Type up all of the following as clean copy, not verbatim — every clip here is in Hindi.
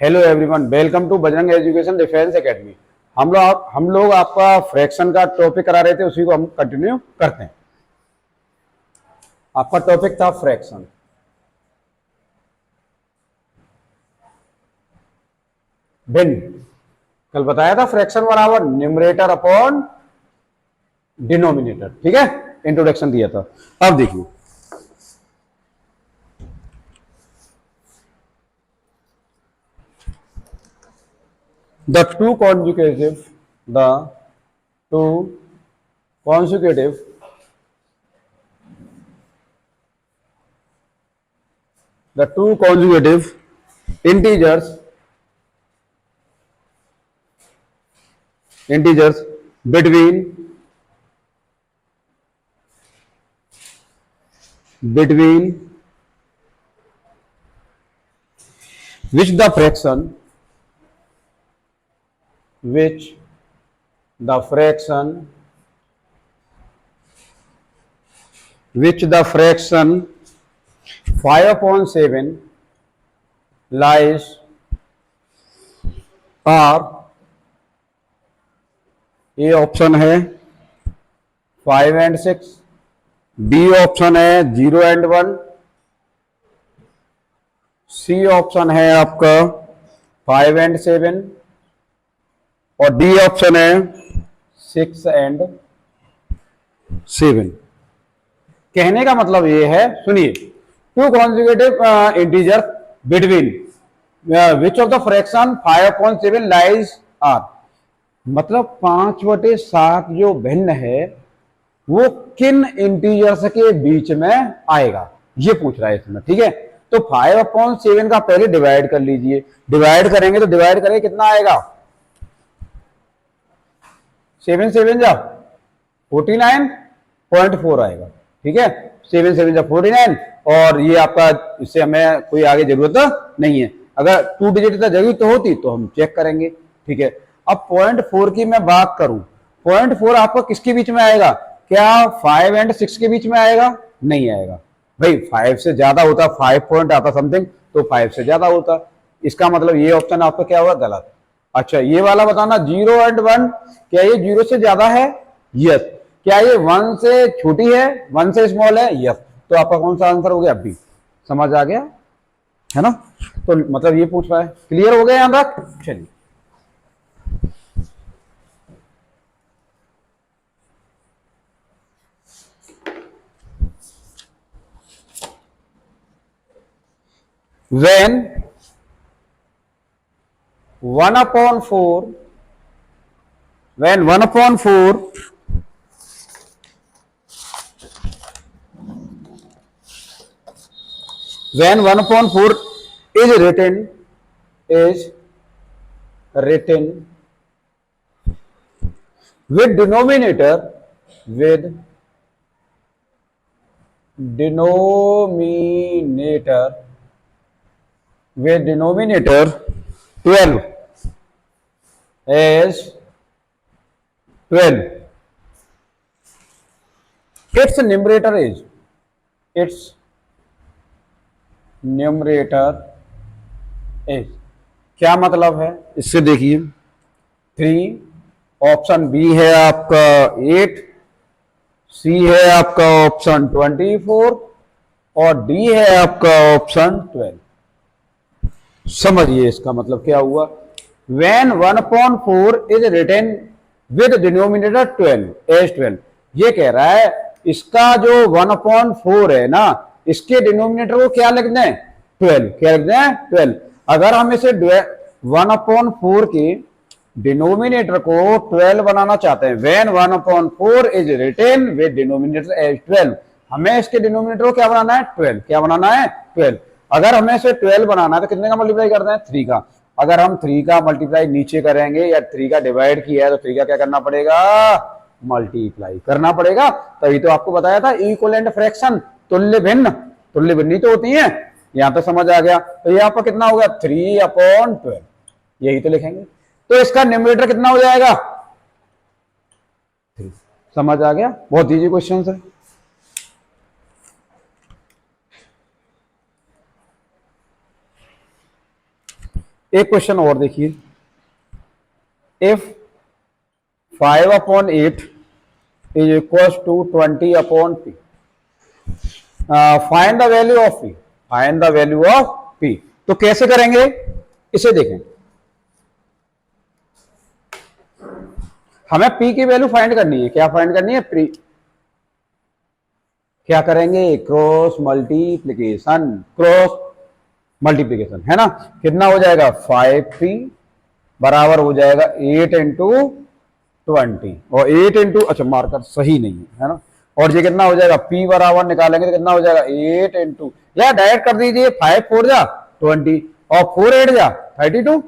Hello everyone, welcome to Bajrang education defence academy. हम लोग आपका फ्रैक्शन का टॉपिक करा रहे थे, उसी को हम कंटिन्यू करते हैं। आपका टॉपिक था फ्रैक्शन। भिन्न कल बताया था, फ्रैक्शन बराबर न्यूमरेटर अपॉन डिनोमिनेटर। ठीक है, इंट्रोडक्शन दिया था। अब देखिए, the two consecutive the two consecutive the two consecutive integers between which the fraction which the fraction 5/7 lies are A option है 5 and 6, बी ऑप्शन है 0 and 1, सी ऑप्शन है आपका 5 and 7 और डी ऑप्शन है 6 and 7। कहने का मतलब ये है, सुनिए, two conjugative integer between which of the fraction 5/7 lies are, मतलब 5/7 जो भिन्न है वो किन इंटीजर्स के बीच में आएगा, ये पूछ रहा है इसमें। ठीक है, तो 5/7 का पहले डिवाइड कर लीजिए। डिवाइड करेंगे तो डिवाइड करें कितना आएगा, 7 7 जा 49.4 आएगा। ठीक है, 7 7 जा 49, और ये आपका, इससे हमें कोई आगे जरूरत नहीं है। अगर 2 डिजिट का जरूरत होती तो हम चेक करेंगे। ठीक है, अब 0.4 की मैं बात करूं, 0.4 आपको किसके बीच में आएगा? क्या 5 and 6 के बीच में आएगा? नहीं आएगा भाई, 5 से ज्यादा होता, 5 पॉइंट आता समथिंग, तो 5 से ज्यादा होता। इसका मतलब ये ऑप्शन आपका क्या हुआ? गलत। अच्छा, ये वाला बताना 0 and 1, क्या ये 0 से ज्यादा है? यस। क्या ये 1 से छोटी है, 1 से स्मॉल है? यस। तो आपका कौन सा आंसर हो गया? बी। समझ आ गया है ना? तो मतलब ये पूछ रहा है, क्लियर हो गया यहां तक? चलिए, when 1/4 when 1/4 when 1/4 is written with denominator 12 as 12, its numerator is क्या मतलब है इससे देखिए, 3, ऑप्शन बी है आपका 8, सी है आपका ऑप्शन 24 और डी है आपका ऑप्शन 12। समझिए इसका मतलब क्या हुआ। when 1/4 is written with denominator 12 as 12, ये कह रहा है इसका जो 1/4 है ना, इसके डिनोमिनेटर को क्या लिख दें? 12। क्या लिख दें? 12। अगर हम इसे 1/4 के डिनोमिनेटर को 12 बनाना चाहते हैं, when 1/4 is written with denominator as 12, हमें इसके डिनोमिनेटर को क्या बनाना है? 12। क्या बनाना है? 12। अगर हमें इसे 12 बनाना है तो कितने का मल्टीप्लाई करना है? 3 का। अगर हम 3 का मल्टीप्लाई नीचे करेंगे या 3 का डिवाइड किया है तो 3 का क्या करना पड़ेगा? मल्टीप्लाई करना पड़ेगा। तभी तो आपको बताया था इक्विवेलेंट फ्रैक्शन, तुल्य भिन्न तो होती है। यहां तो समझ आ गया। तो ये आपका कितना हो गया? 3/12, यही तो लिखेंगे। तो इसका न्यूमरेटर कितना हो जाएगा? 3। समझ आ गया? बहुत इजी क्वेश्चन है। एक क्वेश्चन और देखिए, if 5/8 is equal to 20/p, find the value of p, find the value of p। तो कैसे करेंगे इसे देखें, हमें p की वैल्यू फाइंड करनी है। क्या फाइंड करनी है? p। क्या करेंगे? क्रॉस मल्टीप्लीकेशन, क्रॉस मल्टीप्लीकेशन है ना। कितना हो जाएगा? 5p बराबर हो जाएगा 8 इंटू 20, और 8 इंटू, अच्छा मार्कर सही नहीं है ना, और ये कितना हो जाएगा? p बराबर निकालेंगे तो कितना हो जाएगा? 8 इंटू, या डायरेक्ट कर दीजिए, 5 4 जा 20 और 4 8 जा 32,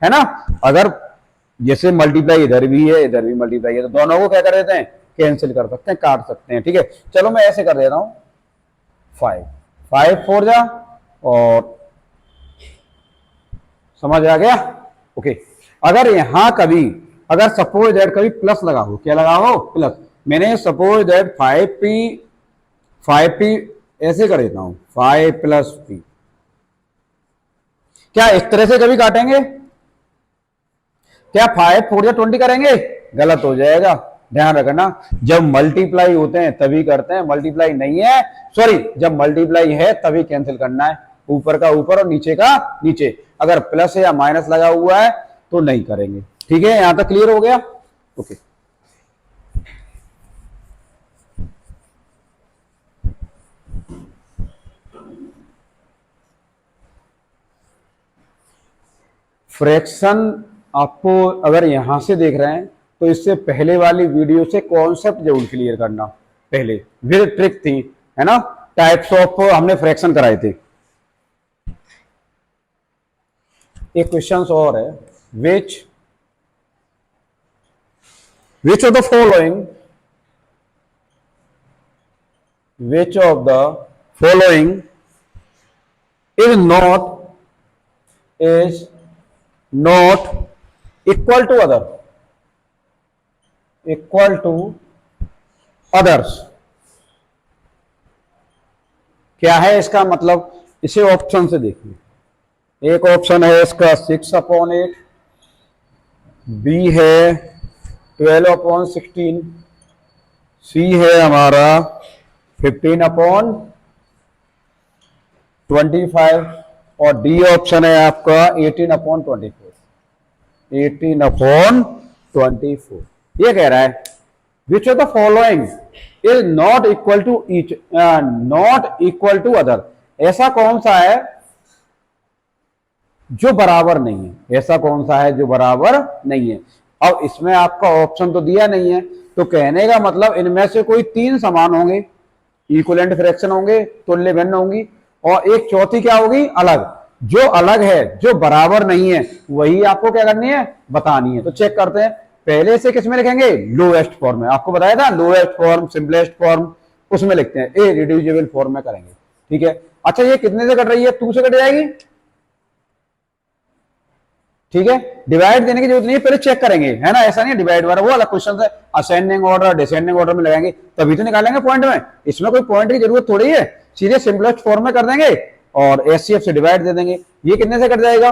है ना। अगर जैसे मल्टीप्लाई इधर भी है इधर भी मल्टीप्लाई है, तो दोनों को क्या कर देते हैं? कैंसिल कर सकते हैं, काट सकते हैं। ठीक है, चलो मैं ऐसे कर दे रहा हूं, 5 4 जा, और समझ आ गया? ओके। अगर यहां कभी, अगर सपोज दैट कभी प्लस लगा हो, क्या लगा हो? प्लस। मैंने सपोज दैट 5p ऐसे कर देता हूं, 5 + p। क्या इस तरह से कभी काटेंगे? क्या 5 4 या 20 करेंगे? गलत हो जाएगा, ध्यान रखना। जब मल्टीप्लाई होते हैं तभी करते हैं, मल्टीप्लाई नहीं है, सॉरी, जब मल्टीप्लाई है तभी कैंसिल करना है, ऊपर का ऊपर और नीचे का नीचे। अगर प्लस या माइनस लगा हुआ है तो नहीं करेंगे। ठीक है, यहां तक क्लियर हो गया? ओके। फ्रैक्शन आपको अगर यहां से देख रहे हैं तो इससे पहले वाली वीडियो से कॉन्सेप्ट जरूर क्लियर करना। पहले फिर ट्रिक थी, है ना, टाइप्स ऑफ हमने फ्रैक्शन कराए थे। एक क्वेश्चन और है, which of the following is not equal to others। क्या है इसका मतलब? इसे ऑप्शन से देखिए। एक ऑप्शन है इसका 6/8, बी है 12/16, सी है हमारा 15/25, और डी ऑप्शन है आपका 18/24। 18/24 ये कह रहा है which of the following is not equal to other. ऐसा कौन सा है जो बराबर नहीं है? ऐसा कौन सा है जो बराबर नहीं है? अब इसमें आपका ऑप्शन तो दिया नहीं है, तो कहने का मतलब इनमें से कोई 3 समान होंगे, इक्विवेलेंट फ्रैक्शन होंगे, तुल्य भिन्न होंगी, और एक चौथी क्या होगी? अलग। जो अलग है, जो बराबर नहीं है, वही आपको क्या करनी है? बतानी है। तो चेक करते हैं, पहले से किस में लिखेंगे? लोएस्ट फॉर्म में। आपको बताया था लोएस्ट फॉर्म, सिंपलेस्ट फॉर्म, उसमें लिखते हैं। ए रिड्यूसिबल फॉर्म में करेंगे। ठीक है, अच्छा ये कितने से कट रही है? 2 से कट जाएगी। ठीक है, डिवाइड देने की जरूरत नहीं है, पहले चेक करेंगे, है ना। ऐसा नहीं है डिवाइड वाला, वो अलग क्वेश्चन है, असेंडिंग ऑर्डर डिसेंडिंग ऑर्डर में लगाएंगे तभी तो निकालेंगे पॉइंट में। इसमें कोई पॉइंट की जरूरत थोड़ी है, सीधे सिंपलेस्ट फॉर्म में कर देंगे और एचसीएफ से डिवाइड दे देंगे। ये कितने से कट जाएगा?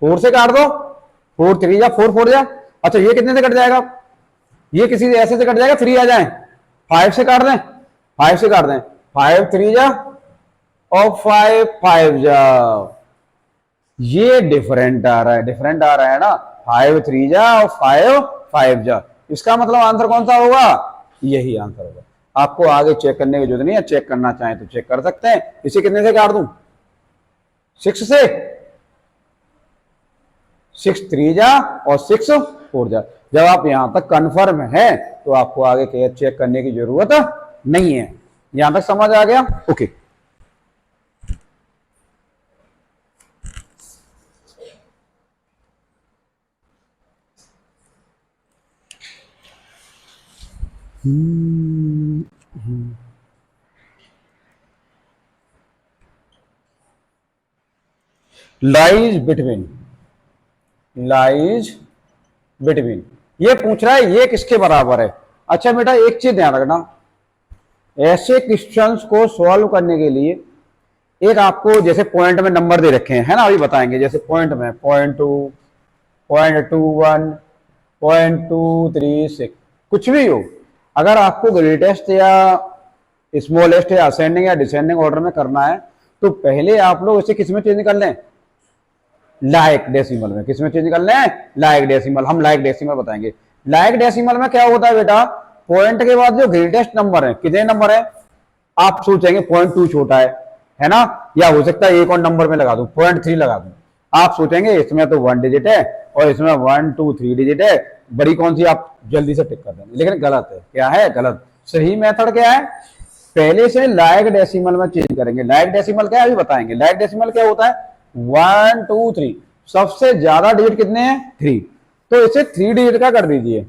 4 से काट दो, 4 3 जा 4 4 जा। अच्छा ये कितने से कट जाएगा? ये किसी ऐसे से कट जाएगा, 3 आ जाए, 5 से काट दें, 5 से काट दें, 5 3 जा और 5 5 जा। ये डिफरेंट आ रहा है, डिफरेंट आ रहा है ना, 5 3 जा और 5 5 जा। इसका मतलब आंसर कौन सा होगा? यही आंसर होगा। आपको आगे चेक करने की जरूरत नहीं है, चेक करना चाहें तो चेक कर सकते हैं। इसे कितने से काट दूं? 6 से, 6 3 जा और 6 4 जा। जब आप यहां तक कंफर्म है तो आपको आगे चेक करने की जरूरत नहीं है। यहां तक समझ आ गया? ओके। लाइज बिटवीन, ये पूछ रहा है ये किसके बराबर है। अच्छा बेटा एक चीज ध्यान रखना, ऐसे क्वेश्चंस को सॉल्व करने के लिए एक आपको जैसे पॉइंट में नंबर दे रखे हैं, है ना, अभी बताएंगे, जैसे पॉइंट में 0.2, 0.21, 0.236, कुछ भी हो, अगर आपको ग्रेटेस्ट या स्मॉलेस्ट या असेंडिंग या डिसेंडिंग ऑर्डर में करना है तो पहले आप लोग इसे किस में चेंज कर लें, लाइक डेसिमल में। किस में चेंज कर लें, लाइक डेसिमल। हम लाइक डेसिमल बताएंगे। लाइक डेसिमल में क्या होता है बेटा, पॉइंट के बाद जो ग्रेटेस्ट नंबर है, कितने नंबर है, आप सोचेंगे 0.2 छोटा है ना, या हो सकता है एक और नंबर में लगा दूं 0.3 लगा दूं, आप सोचेंगे इसमें तो 1 डिजिट है और इसमें 1 2 3 डिजिट है, बड़ी कौन सी, आप जल्दी से टिक कर देंगे, लेकिन गलत है। क्या है, गलत। सही मेथड क्या है, पहले से लाइक डेसिमल में चेंज करेंगे। लाइक डेसिमल क्या है अभी बताएंगे। लाइक डेसिमल क्या होता है, 1 2 3, सबसे ज्यादा डिजिट कितने हैं, 3, तो इसे 3 डिजिट का कर दीजिए,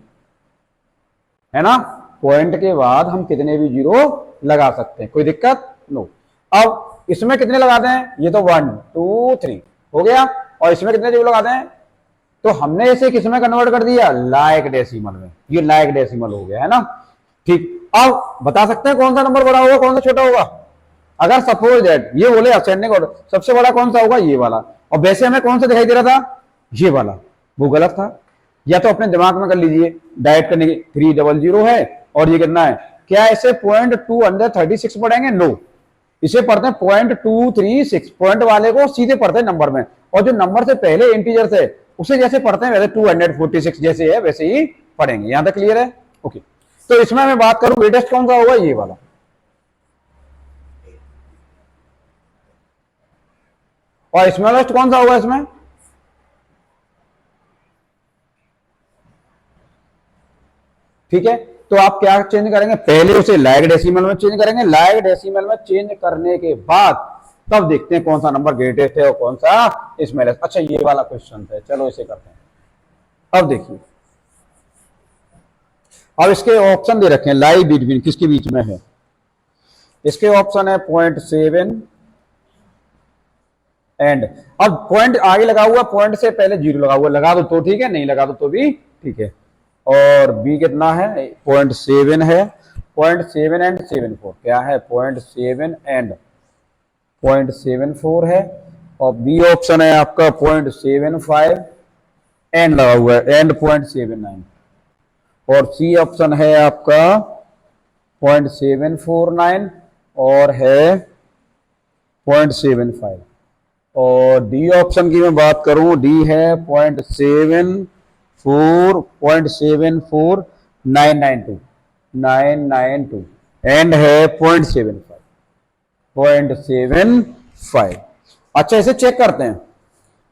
है ना। पॉइंट के बाद हम कितने भी जीरो लगा सकते हैं, कोई दिक्कत नो। अब इसमें कितने लगाते हैं, ये तो 1 2 3 हो गया, और इसमें कितने जीरो लगाते हैं, तो हमने इसे किस में कन्वर्ट कर दिया, लाइक डेसिमल में। ये लाइक डेसिमल हो गया, है ना। ठीक, अब बता सकते हैं कौन सा नंबर बड़ा होगा, कौन सा छोटा होगा। अगर सपोज दैट ये बोले असेंडिंग ऑर्डर, सबसे बड़ा कौन सा होगा, ये वाला, और वैसे हमें कौन सा दिखाई दे रहा था, ये वाला, वो गलत था। या तो अपने दिमाग में कर लीजिए, डायरेक्ट करने की, 300 है और ये कितना है, क्या इसे 0.236 पढ़ेंगे, नो, इसे पढ़ते हैं 0.236। पॉइंट वाले को सीधे पढ़ते हैं नंबर में, और जो नंबर से पहले इंटीजर से उसे जैसे पढ़ते हैं वैसे 246 जैसे है वैसे ही पढ़ेंगे। यहां तक क्लियर है, ओके। तो इसमें मैं बात करूं ग्रेटेस्ट कौन सा होगा, ये वाला, और स्मॉलेस्ट कौन सा होगा इसमें, ठीक है। तो आप क्या चेंज करेंगे, पहले उसे लाइक डेसिमल में चेंज करेंगे। लाइक डेसिमल में चेंज करने के बाद तब देखते हैं कौन सा नंबर ग्रेटेस्ट है और कौन सा स्मॉलेस्ट। अच्छा, ये वाला क्वेश्चन है, चलो इसे करते हैं। अब देखिए, अब इसके ऑप्शन दे रखे हैं, लाई बिटवीन, किसके बीच में है, इसके ऑप्शन है 0.7 एंड, अब पॉइंट आगे लगा हुआ, पॉइंट से पहले जीरो लगा हुआ, लगा दो तो ठीक है, नहीं लगा दो तो भी ठीक है। और बी कितना है, 0.7 है, 0.7 एंड 74, क्या है 0.7 एंड 0.74 है, और बी ऑप्शन है आपका 0.75 एंड लगा हुआ है, एंड 0.79, और सी ऑप्शन है आपका 0.749 और है 0.75, और डी ऑप्शन की मैं बात करूं, डी है 0.74992 एंड है 0.75। अच्छा, इसे चेक करते हैं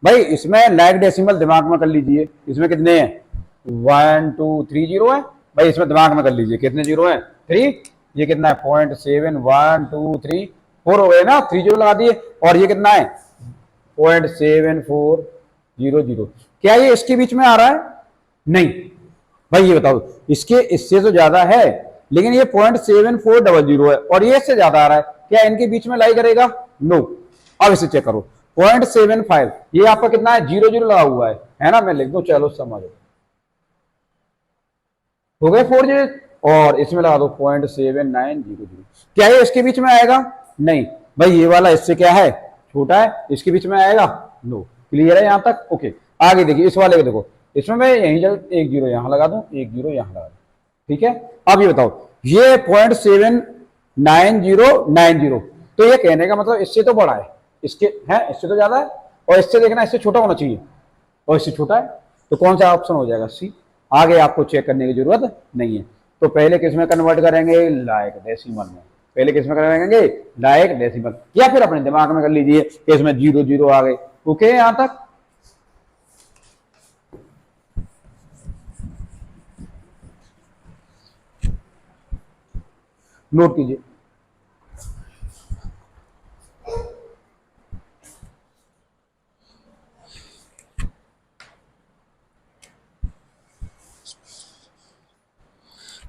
भाई। इसमें लाइक डेसिमल दिमाग में कर लीजिए, इसमें कितने हैं, 1 2 3 जीरो है भाई, इसमें दिमाग में कर लीजिए कितने जीरो हैं, 3। ये कितना है 0.7 1 2 3 4 हो गए ना, 3 जीरो लगा दिए, और ये कितना है 0.7400। क्या ये इसके बीच में आ रहा है, नहीं भाई, ये बताओ, इसके इससे तो ज्यादा है, लेकिन ये 0.7400 है और ये इससे ज्यादा आ रहा है, क्या इनके बीच में लाई करेगा, नो। अब इसे चेक करो, 0.75, ये आपका कितना है, 00 लगा हुआ है ना, मैं लिख दूं, चलो समझो, हो गए 4 डिजिट, और इसमें लगा दो 0.7900। क्या ये इसके बीच में आएगा, नहीं भाई, ये वाला इससे क्या है, छोटा है, इसके बीच में आएगा, नो। क्लियर है यहां तक, ओके। आगे देखिए, इस वाले को देखो, इसमें मैं यहीं एक जीरो यहां लगा दूं, एक जीरो यहां लगा दूं, ठीक है। अब ये बताओ, ये 0.79090, तो ये कहने का मतलब इससे तो बड़ा है, इसके है, इससे तो ज्यादा है, और इससे देखना इससे छोटा होना चाहिए, और इससे छोटा है, तो कौन सा ऑप्शन हो जाएगा, सी। आगे आपको चेक करने की जरूरत नहीं है। तो पहले किस में कन्वर्ट करेंगे, लाइक डेसिमल में। पहले किस में करेंगे, लाइक डेसिमल, या फिर अपने दिमाग में कर लीजिए कि इसमें 00 आ गए, ओके। यहां तक नोट कीजिए।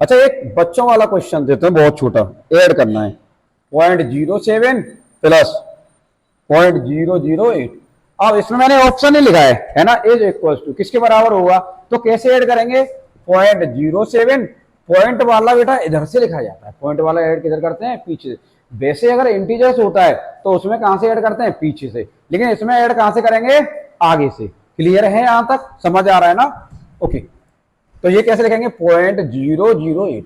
अच्छा, एक बच्चों वाला क्वेश्चन देते हैं, बहुत छोटा, ऐड करना है 0.07 प्लस 0.008। अब इसमें मैंने ऑप्शन ही लिखा है ना, इज इक्वल टू किसके बराबर होगा, तो कैसे ऐड करेंगे, 0.07, पॉइंट वाला बेटा इधर से लिखा जाता है, पॉइंट वाला ऐड किधर करते हैं, पीछे। वैसे अगर इंटीजर्स होता है तो उसमें कहां से ऐड करते हैं, पीछे से, लेकिन इसमें ऐड कहां से करेंगे, आगे से। क्लियर है, यहां तक समझ आ रहा है ना? ओके, तो ये कैसे लिखेंगे, 0.008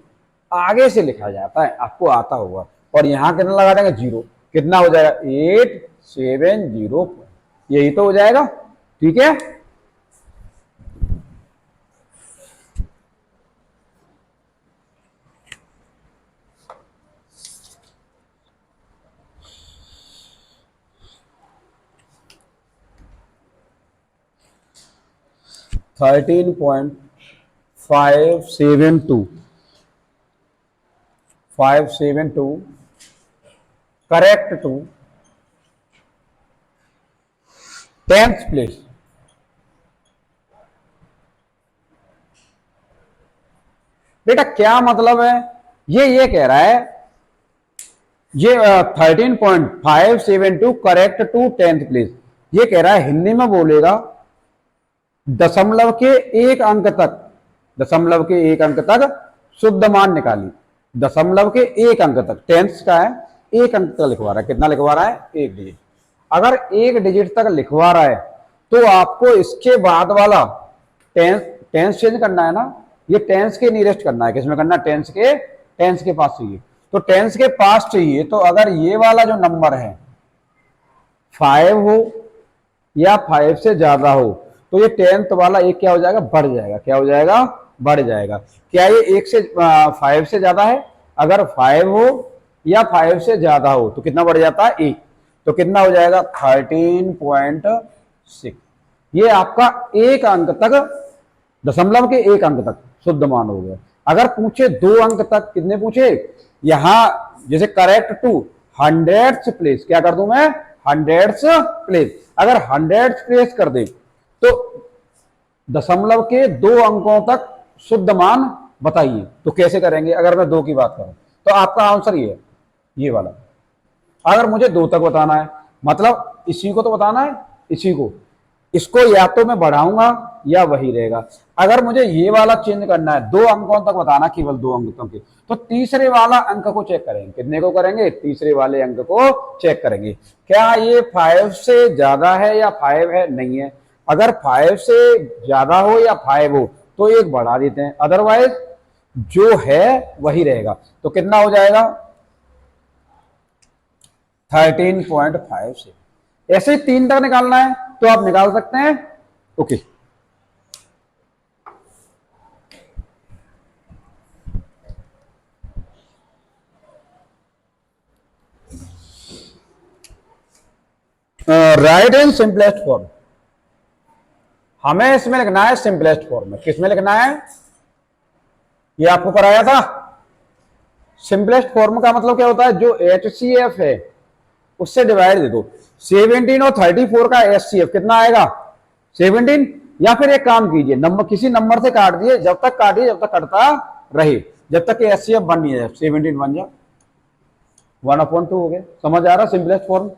आगे से लिखा जाता है, आपको आता होगा। और यहां कितना लगा देंगे, 0, कितना हो जाएगा, 870, यही तो हो जाएगा। ठीक है, $13.572 करेक्ट टू 10th प्लेस। बेटा क्या मतलब है, ये कह रहा है, ये 13.572 करेक्ट टू 10th प्लेस, ये कह रहा है हिंदी में बोलेगा दशमलव के एक अंक तक, दशमलव के एक अंक तक शुद्ध मान निकाली, दशमलव के एक अंक तक, टेंस का है, एक अंक तक लिखवा रहा है, कितना लिखवा रहा है, एक डिजिट। अगर एक डिजिट तक लिखवा रहा है तो आपको इसके बाद वाला टेंस चेंज करना है ना, ये टेंस के नियरेस्ट करना है, किसमें करना है, टेंस के पास चाहिए, तो टेंस के पास चाहिए। तो अगर ये वाला जो नंबर है 5 हो या 5 से ज्यादा हो तो ये 10th वाला एक क्या हो जाएगा, बढ़ जाएगा, क्या हो जाएगा, बढ़ जाएगा। क्या ये 5 से ज्यादा है, अगर 5 हो या 5 से ज्यादा हो तो कितना बढ़ जाता है, 1, तो कितना हो जाएगा 13.6। ये आपका एक अंक तक, दशमलव के एक अंक तक शुद्ध मान हो गया। अगर पूछे 2 अंक तक, कितने पूछे, यहां जैसे करेक्ट टू 100th प्लेस, क्या कर दूं मैं, 100th प्लेस, अगर 100th प्लेस कर दे तो दशमलव के 2 अंकों तक शुद्ध मान बताइए, तो कैसे करेंगे। अगर मैं 2 की बात करूं तो आपका आंसर ये है, ये वाला। अगर मुझे 2 तक बताना है, मतलब इसी को तो बताना है, इसी को, इसको या तो मैं बढ़ाऊंगा या वही रहेगा। अगर मुझे ये वाला चेंज करना है, 2 अंकों तक बताना, केवल 2 अंकों के, तो तीसरे वाला अंक को चेक करेंगे, कितने को करेंगे, तीसरे वाले अंक को चेक करेंगे, क्या ये 5 से ज्यादा है या 5 है, नहीं है। अगर 5 से ज्यादा हो या 5 हो तो एक बढ़ा देते हैं, अदरवाइज जो है वही रहेगा। तो कितना हो जाएगा, 13.5 से। ऐसे 3 तक निकालना है तो आप निकाल सकते हैं। Okay, right in simplest form, हमें इसमें लिखना है सिंपलेस्ट फॉर्म में। किसमें लिखना है, ये आपको कराया था। सिंपलेस्ट फॉर्म का मतलब क्या होता है, जो HCF है उससे डिवाइड दे दो। 17 और 34 का HCF कितना आएगा, 17। या फिर एक काम कीजिए, नंबर किसी नंबर से काट दिए, जब तक काटिए जब तक कटता रहे, जब तक HCF बन नहीं जाए। 17 बन जाए, 1/2 हो गए। समझ आ रहा सिंपलेस्ट फॉर्म।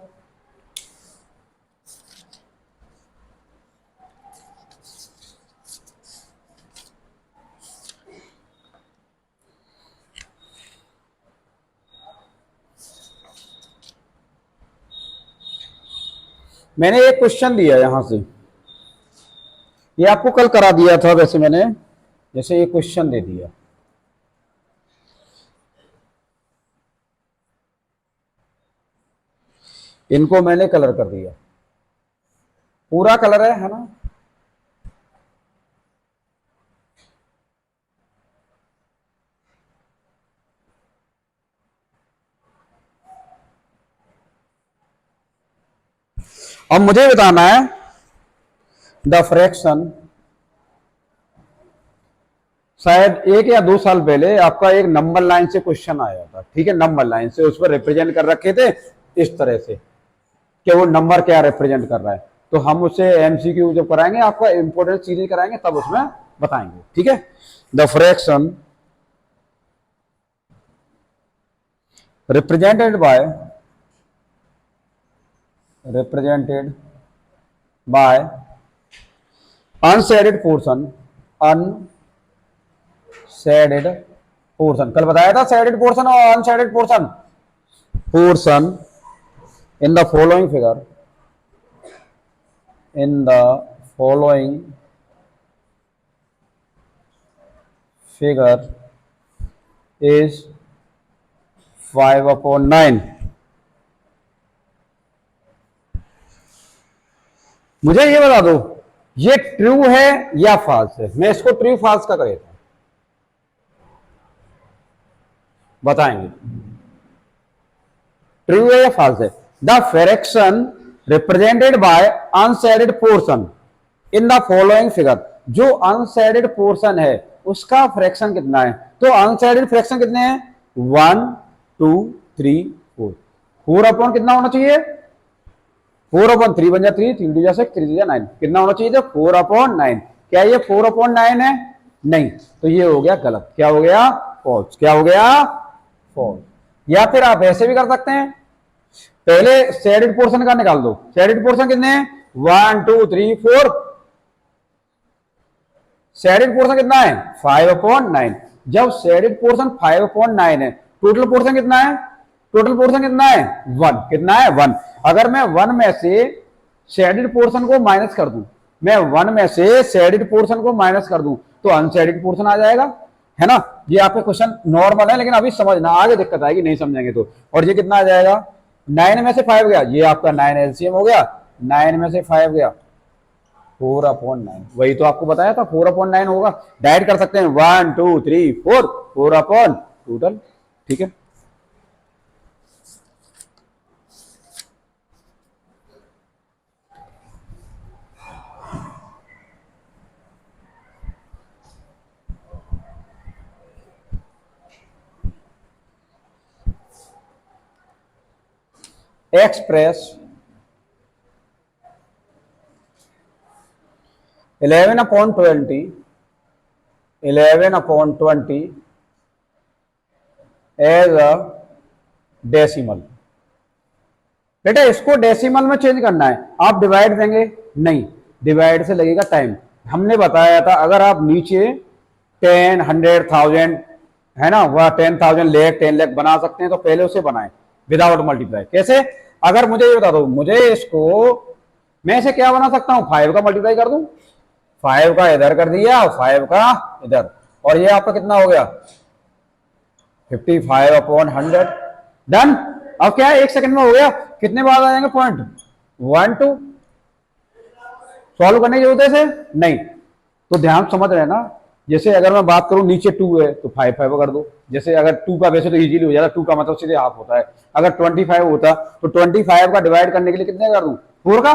मैंने एक क्वेश्चन दिया यहां से, ये आपको कल करा दिया था वैसे मैंने, जैसे ये क्वेश्चन दे दिया, इनको मैंने कलर कर दिया, पूरा कलर है ना। अब मुझे बताना है द फ्रैक्शन, शायद 1 या 2 साल पहले आपका एक नंबर लाइन से क्वेश्चन आया था, ठीक है, नंबर लाइन से, उस पर रिप्रेजेंट कर रखे थे इस तरह से कि वो नंबर क्या रिप्रेजेंट कर रहा है। तो हम उसे MCQ जब कराएंगे, आपका इंपोर्टेंट चीजें कराएंगे, तब उसमें बताएंगे, ठीक है। The fraction represented by unshaded portion, कल बताया था shaded portion और unshaded portion। portion in the following figure, in the following figure is 5/9। मुझे ये बता दो ये ट्रू है या फॉल्स है। मैं इसको ट्रू फॉल्स का कर देता हूं, बताएंगे ट्रू है या फॉल्स है। The fraction represented by unshaded portion in the following figure, जो अनशेडेड पोर्शन है उसका फ्रैक्शन कितना है। तो अनशेडेड फ्रैक्शन कितने हैं 1 2 3 4। 4 कितना होना चाहिए 4/3 बन जाए 3 2 6 3 2 9 कितना होना चाहिए 4/9। क्या ये 4/9 है नहीं, तो ये हो गया गलत। क्या हो गया फॉल्स। क्या हो गया फॉल्स। या फिर आप ऐसे भी कर सकते हैं, पहले शेडेड पोर्शन का निकाल दो। शेडेड पोर्शन कितने हैं 1 2 3 4। शेडेड पोर्शन कितना है 5/9। जब शेडेड पोर्शन 5/9 है, टोटल पोर्शन कितना है, टोटल पोर्शन कितना है 1। कितना है 1। अगर मैं 1 में से शेडेड पोर्शन को माइनस कर दूं, मैं 1 में से शेडेड पोर्शन को माइनस कर दूं तो अनशेडेड पोर्शन आ जाएगा, है ना। ये आपके क्वेश्चन नॉर्मल है, लेकिन अभी समझना, आगे दिक्कत आएगी नहीं समझेंगे तो। और ये कितना आ जाएगा 9 में से 5 गया, ये आपका 9 एलसीएम हो गया। 9 में से 5 गया 4/9। वही तो आपको बताया था 4/9 होगा। डायरेक्ट कर सकते हैं 1 2 3 4 4 टोटल। ठीक है, express 11/20 एज अ डेसिमल। बेटा इसको डेसिमल में चेंज करना है, आप डिवाइड देंगे नहीं, डिवाइड से लगेगा टाइम। हमने बताया था अगर आप नीचे 10 100 1000 है ना, वह 10,000 लाख 10 लाख बना सकते हैं तो पहले उसे बनाएं विदाउट मल्टीप्लाई। कैसे, अगर मुझे ये बता दो, मुझे इसको मैं इसे क्या बना सकता हूं 5 का मल्टीप्लाई कर दूं, 5 का इधर कर दिया और 5 का इधर, और ये आपका कितना हो गया 55/100। डन। अब क्या है 1 सेकंड में हो गया। कितने बार आ जाएंगे पॉइंट 1 2। सॉल्व करने की जरूरत है इसे नहीं, तो ध्यान समझ रहे हैं ना। जैसे अगर मैं बात करूं नीचे 2 है तो 5 5 कर दो। जैसे अगर 2 का वैसे तो इजीली हो जाता, 2 का मतलब सीधे हाफ होता है। अगर 25 होता तो 25 का डिवाइड करने के लिए कितने कर दूं 4 का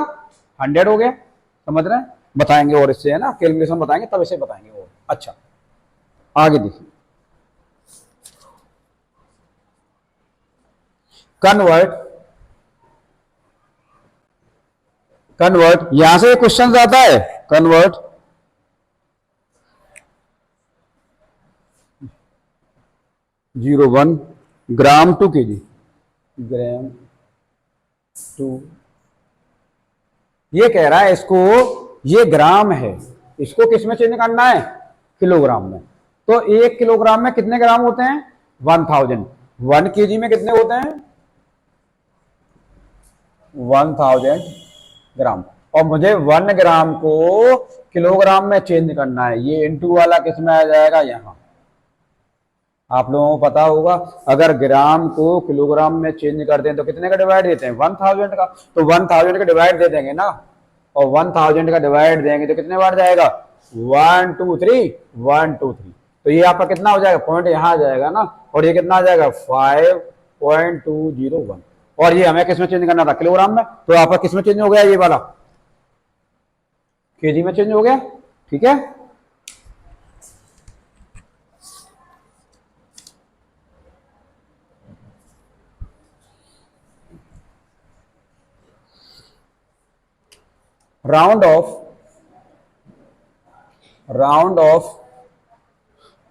100 हो गया। समझ रहे हैं, बताएंगे और इससे है ना कैलकुलेशन बताएंगे तब इसे बताएंगे और। अच्छा आगे देखिए, कन्वर्ट यहां से क्वेश्चन आता है। Convert 01 gram to KG, gram to, ये कह रहा है इसको, ये ग्राम है, इसको किस में चेंज करना है किलोग्राम में। तो 1 किलोग्राम में कितने ग्राम होते हैं 1000। 1 केजी में कितने होते हैं 1000 ग्राम। और मुझे 1 ग्राम को किलोग्राम में चेंज करना है, ये इनटू वाला किस में आ जाएगा यहां। आप लोगों को पता होगा अगर ग्राम को किलोग्राम में चेंज कर दें तो कितने का डिवाइड देते हैं 1000 का, तो 1000 का डिवाइड दे देंगे ना, और 1000 का डिवाइड देंगे तो कितने बार जाएगा 1 2 3 1 2 3। तो ये आपका कितना हो जाएगा पॉइंट यहां आ जाएगा ना, और ये कितना आ जाएगा 5.201। और ये हमें किस में चेंज करना था किलोग्राम में, तो आपका किस में चेंज हो गया ये वाला केजी में चेंज हो गया। ठीक है, राउंड ऑफ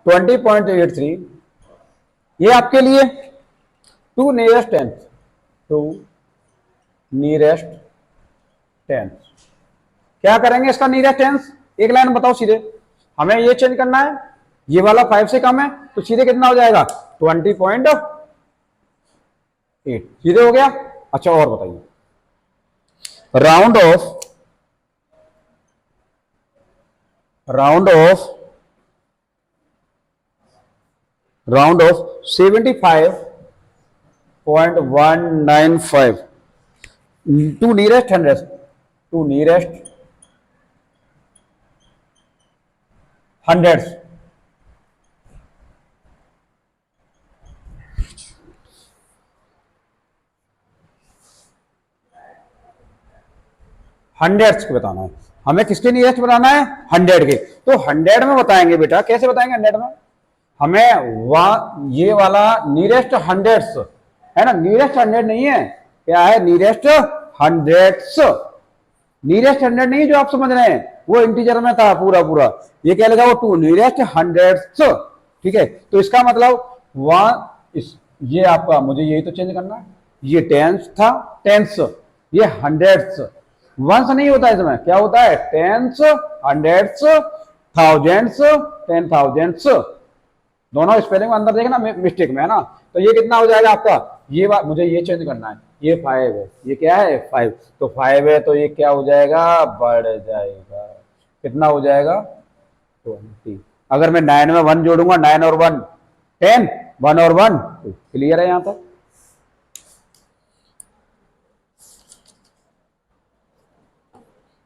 20.83, ये आपके लिए 2 नियरेस्ट टेंथ। क्या करेंगे इसका नियरेस्ट टेंथ, एक लाइन बताओ सीधे। हमें ये चेंज करना है, ये वाला 5 से कम है तो सीधे कितना हो जाएगा 20.83। 8 सीधे हो गया। अच्छा और बताइए, round off round off round off 75.195 to nearest hundred, to nearest hundreds. Hundreds के बताना है हमें, किसके नियरेस्ट बताना है, 100 के। तो 100 में बताएंगे बेटा, कैसे बताएंगे 100 में, हमें ये वाला नियरेस्ट हंड्रेड्स है ना, नियरेस्ट 100 नहीं है, क्या है, नियरेस्ट हंड्रेड्स। नियरेस्ट 100 नहीं है जो आप समझ रहे हैं, वो इंटीजर में था पूरा पूरा, ये क्या लगा, वो टू नियरेस्ट हंड्रेड्स। ठीक है, तो इसका मतलब ये आपका, मुझे यही तो चेंज करना है, ये टेंस था, टेंस, ये हंड्रेड्स। वंस नहीं होता इसमें, क्या होता है, टेंस, हंड्रेड्स, थाउजेंड्स, 10,000s, दोनों स्पेलिंग में अंदर देखना मिस्टेक में है ना। तो ये कितना हो जाएगा आपका, ये बात मुझे ये चेंज करना है, ये 5 है, ये क्या है 5, तो 5 है तो ये क्या हो जाएगा, बढ़ जाएगा, कितना हो जाएगा 20। अगर मैं 9 में 1 जोड़ूंगा, 9 और 1 10, 1 और 1 तो क्लियर है यहां तक।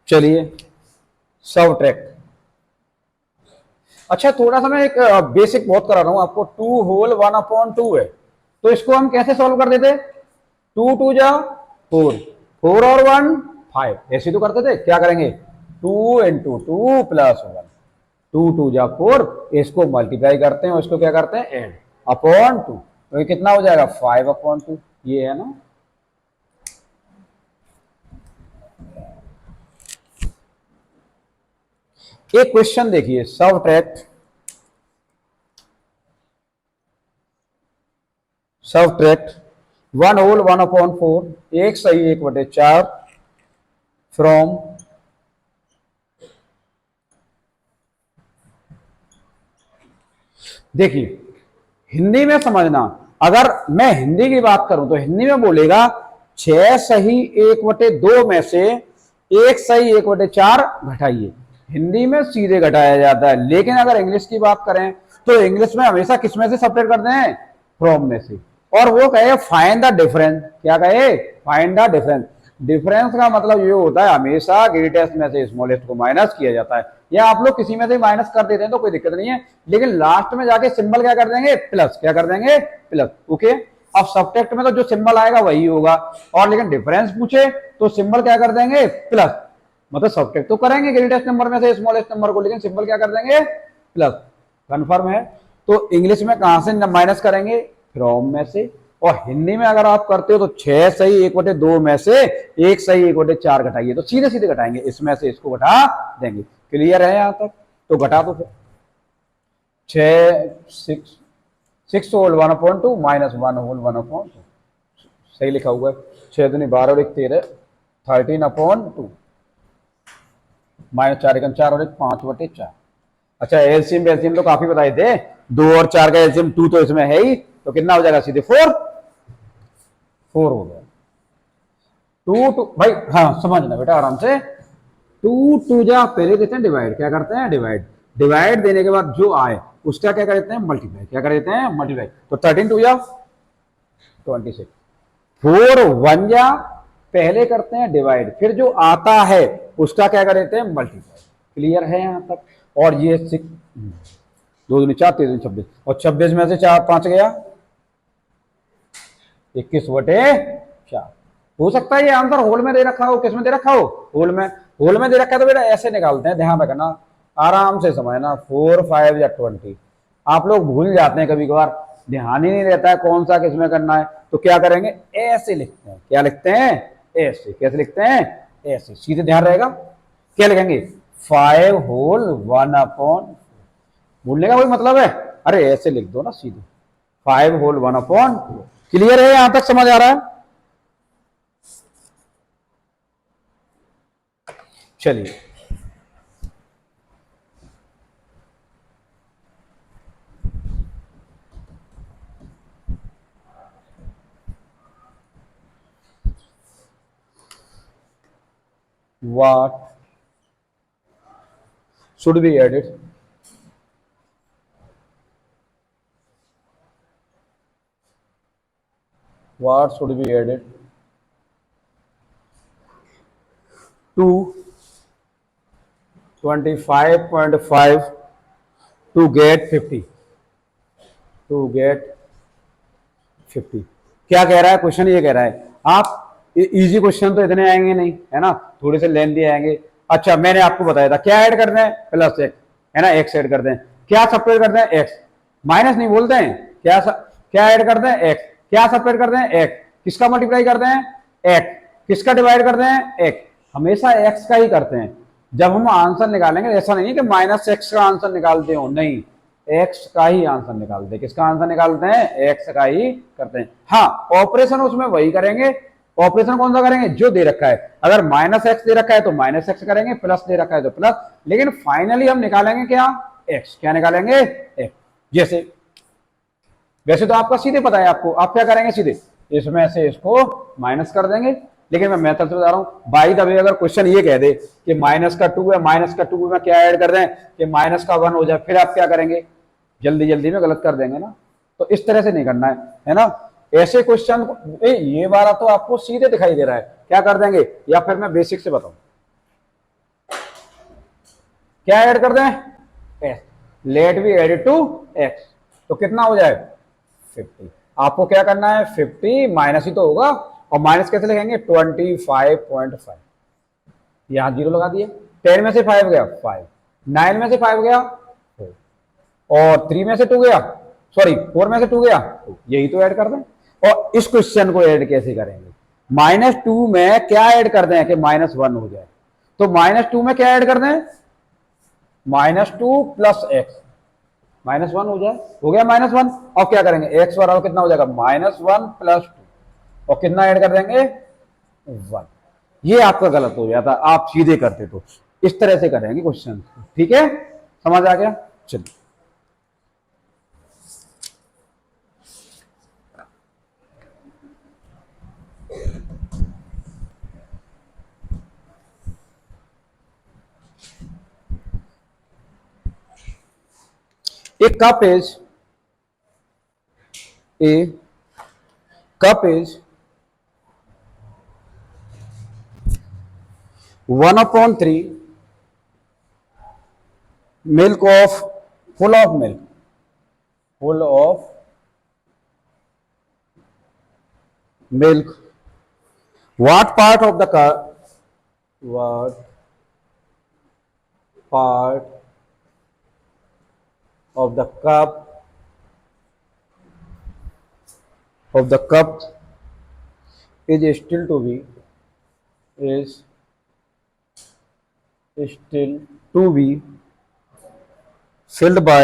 चलिए सबट्रैक्ट। अच्छा थोड़ा सा मैं एक बेसिक बहुत करा रहा हूं आपको, 2 होल 1/2 है, तो इसको हम कैसे सॉल्व कर देते, 2 2 जा 4, 4 और 1 5, ऐसे तो करते थे। क्या करेंगे, 2 इंटू 2 प्लस 1, 2 2 जा 4, इसको मल्टीप्लाई करते हैं और इसको क्या करते हैं, एड अपॉन 2, तो ये कितना हो जाएगा 5/2, ये है ना। एक क्वेश्चन देखिए, सबट्रैक्ट 1 होल 1/4, एक सही 1/4 फ्रॉम, देखिए हिंदी में समझना, अगर मैं हिंदी की बात करूं तो हिंदी में बोलेगा 6 सही 1/2 में से एक सही 1/4 घटाइए, हिंदी में सीधे घटाया जाता है। लेकिन अगर इंग्लिश की बात करें तो इंग्लिश में हमेशा किस में से सब्ट्रैक्ट करते हैं, फ्रॉम में से, और वो कहे फाइंड द डिफरेंस, क्या कहे, फाइंड द डिफरेंस। डिफरेंस का मतलब ये होता है हमेशा ग्रेटेस्ट में से स्मॉलेस्ट को माइनस किया जाता है, या आप लोग किसी में से माइनस कर देते हैं तो कोई दिक्कत नहीं है, लेकिन लास्ट में जाके सिंबल क्या कर देंगे, प्लस, क्या कर देंगे, प्लस। ओके, अब सब्ट्रैक्ट में तो जो सिंबल आएगा वही होगा, और लेकिन डिफरेंस पूछे तो सिंबल क्या कर देंगे, प्लस, मतलब सब्ट्रैक्ट तो करेंगे ग्रेटेस्ट नंबर में से स्मॉलेस्ट नंबर को, लेकिन सिंबल क्या कर देंगे, प्लस। कंफर्म है। तो इंग्लिश में कहां से माइनस करेंगे, फ्रॉम में से, और हिंदी में अगर आप करते हो तो 6 सही 1/2 में से एक सही 1/4 घटाइए, तो सीधे सीधे घटाएंगे, इसमें से इसको घटा देंगे। क्लियर है यहां तक, तो घटा दो फिर, 6 होल 1/2 माइनस 1 होल 1/2, सही लिखा हुआ है, 6 दूनी 12 और 1 13, 13/2 माइनस 4 1 4 और 1 5/4। अच्छा एलसीएम एलसीएम तो काफी बताए थे, 2 और 4 का एलसीएम 2 तो इसमें है ही, तो कितना हो जाएगा सीधे 4 हो गया। 2 2 भाई, हाँ समझना बेटा आराम से, 2 2 जा पहले देते हैं डिवाइड, क्या करते हैं डिवाइड, डिवाइड देने के बाद जो आए उसका क्या कर देते हैं, मल्टीप्लाई, क्या कर देते हैं, मल्टीप्लाई। तो 13 2 जा 26, 4 1 जा पहले करते हैं डिवाइड, फिर जो आता है उसका क्या कर देते हैं, मल्टीप्लाई। क्लियर है यहां तक। और ये 6 2 दूनी 4 3 26, और 26 में से 4 5 गया 21/4। हो सकता है ये आंसर होल में दे रखा हो, किस में दे रखा हो, होल में, होल में दे रखा है तो बेटा ऐसे निकालते हैं, ध्यान रखना, आराम से समझना, 4 5 या 20। आप लोग भूल जाते हैं कभी कभार, ध्यान ही नहीं रहता है कौन सा किसमें करना है, तो क्या करेंगे, ऐसे लिखते हैं, क्या लिखते हैं, ऐसे, कैसे लिखते हैं, ऐसे, सीधे ध्यान रहेगा। क्या लिखेंगे, 5 होल 1/4, भूलने का कोई मतलब है, अरे ऐसे लिख दो ना सीधे, 5 होल 1/4। क्लियर है, यहां तक समझ आ रहा है। चलिए what should be added to 25.5 to get 50 to get 50। क्या कह रहा है क्वेश्चन? ये कह रहा है आप इजी क्वेश्चन तो इतने आएंगे नहीं, है ना, थोड़े से लेंथी आएंगे। अच्छा, मैंने आपको बताया था क्या ऐड करते हैं, प्लस एक्स, है ना, एक्स ऐड करते हैं। क्या सपरेट करते हैं? एक्स। माइनस नहीं बोलते हैं, क्या ऐड करते हैं? एक्स। क्या सपरेट करते हैं? एक्स। किसका मल्टीप्लाई करते हैं? एक्स। किसका डिवाइड करते हैं? एक्स। हमेशा एक्स का ही करते हैं। जब हम आंसर निकालेंगे ऐसा नहीं है कि माइनस एक्स का आंसर निकालते हो, नहीं, एक्स का ही आंसर निकालते हैं। किसका आंसर निकालते हैं? एक्स का ही करते हैं। हाँ, ऑपरेशन उसमें वही करेंगे। ऑपरेशन कौन सा करेंगे? जो दे रखा है। अगर माइनस एक्स दे रखा है तो माइनस एक्स करेंगे, प्लस दे रखा है तो प्लस, लेकिन फाइनली हम निकालेंगे क्या? एक्स। क्या निकालेंगे? एक्स। जैसे वैसे तो आपका सीधे पता है आपको, आप क्या करेंगे? सीधे इसमें से इसको माइनस कर देंगे, लेकिन मैं मेथड से बता रहा हूं। बाई द वे अगर क्वेश्चन ये कह दे कि माइनस का 2 है, माइनस का 2 में क्या ऐड कर दें कि माइनस का 1 हो जाए, फिर आप क्या करेंगे? जल्दी जल्दी में गलत कर देंगे ना। तो इस तरह से नहीं करना है ना। ऐसे क्वेश्चन ये वाला तो आपको सीधे दिखाई दे रहा है, क्या कर देंगे? या फिर मैं बेसिक से बताऊं, क्या ऐड कर दें? X. Let be added to x, तो कितना हो जाए? 50। आपको क्या करना है? 50 माइनस ही तो होगा, और माइनस कैसे लिखेंगे? 25.5। यहां 0 लगा दिए। 10 में से 5 गया 5, 9 में से 5 गया 4, और 3 में से 2 गया, सॉरी 4 में से 2 गया, यही तो ऐड कर दें। और इस क्वेश्चन को ऐड कैसे करेंगे? -2 में क्या ऐड कर दें कि -1 हो जाए? तो -2 में क्या ऐड कर दें? -2 प्लस एक्स, -1 हो जाए, हो गया -1। और क्या करेंगे? एक्स बराबर कितना हो जाएगा? -1 प्लस 2, और कितना ऐड कर देंगे? 1। ये आपका गलत हो जाता, आप सीधे करते तो इस तरह से करेंगे क्वेश्चन। ठीक है, समझ आ गया? चलिए, a cup is 1/3 milk of full of milk. What part of the cup is still to be filled by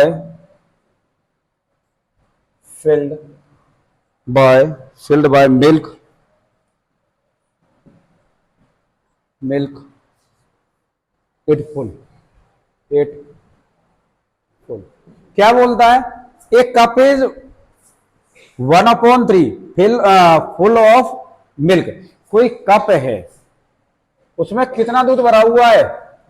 milk it full। क्या बोलता है? एक cup is 1/3 full of milk. कोई कप है, उसमें कितना दूध भरा हुआ है?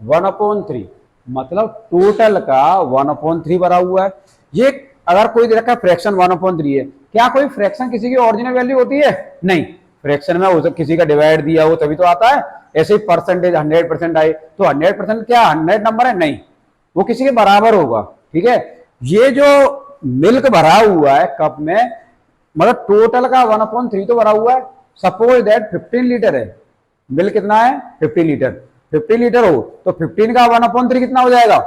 1/3, मतलब टोटल का 1/3 भरा हुआ है। ये अगर कोई दे रखा है फ्रैक्शन 1/3 है, क्या कोई फ्रैक्शन किसी की ओरिजिनल वैल्यू होती है? नहीं, फ्रैक्शन में उसे किसी का डिवाइड दिया हो तभी तो आता है। ऐसे ही परसेंटेज 100% आए तो 100% क्या 100 नंबर है? नहीं, वो किसी के बराबर होगा। ठीक है, ये जो मिल्क भरा हुआ है कप में, मतलब टोटल का 1/3 तो भरा हुआ है। सपोज दैट 15 लीटर है, मिल्क कितना है? 15 लीटर। 15 लीटर हो तो 15 का 1/3 कितना हो जाएगा?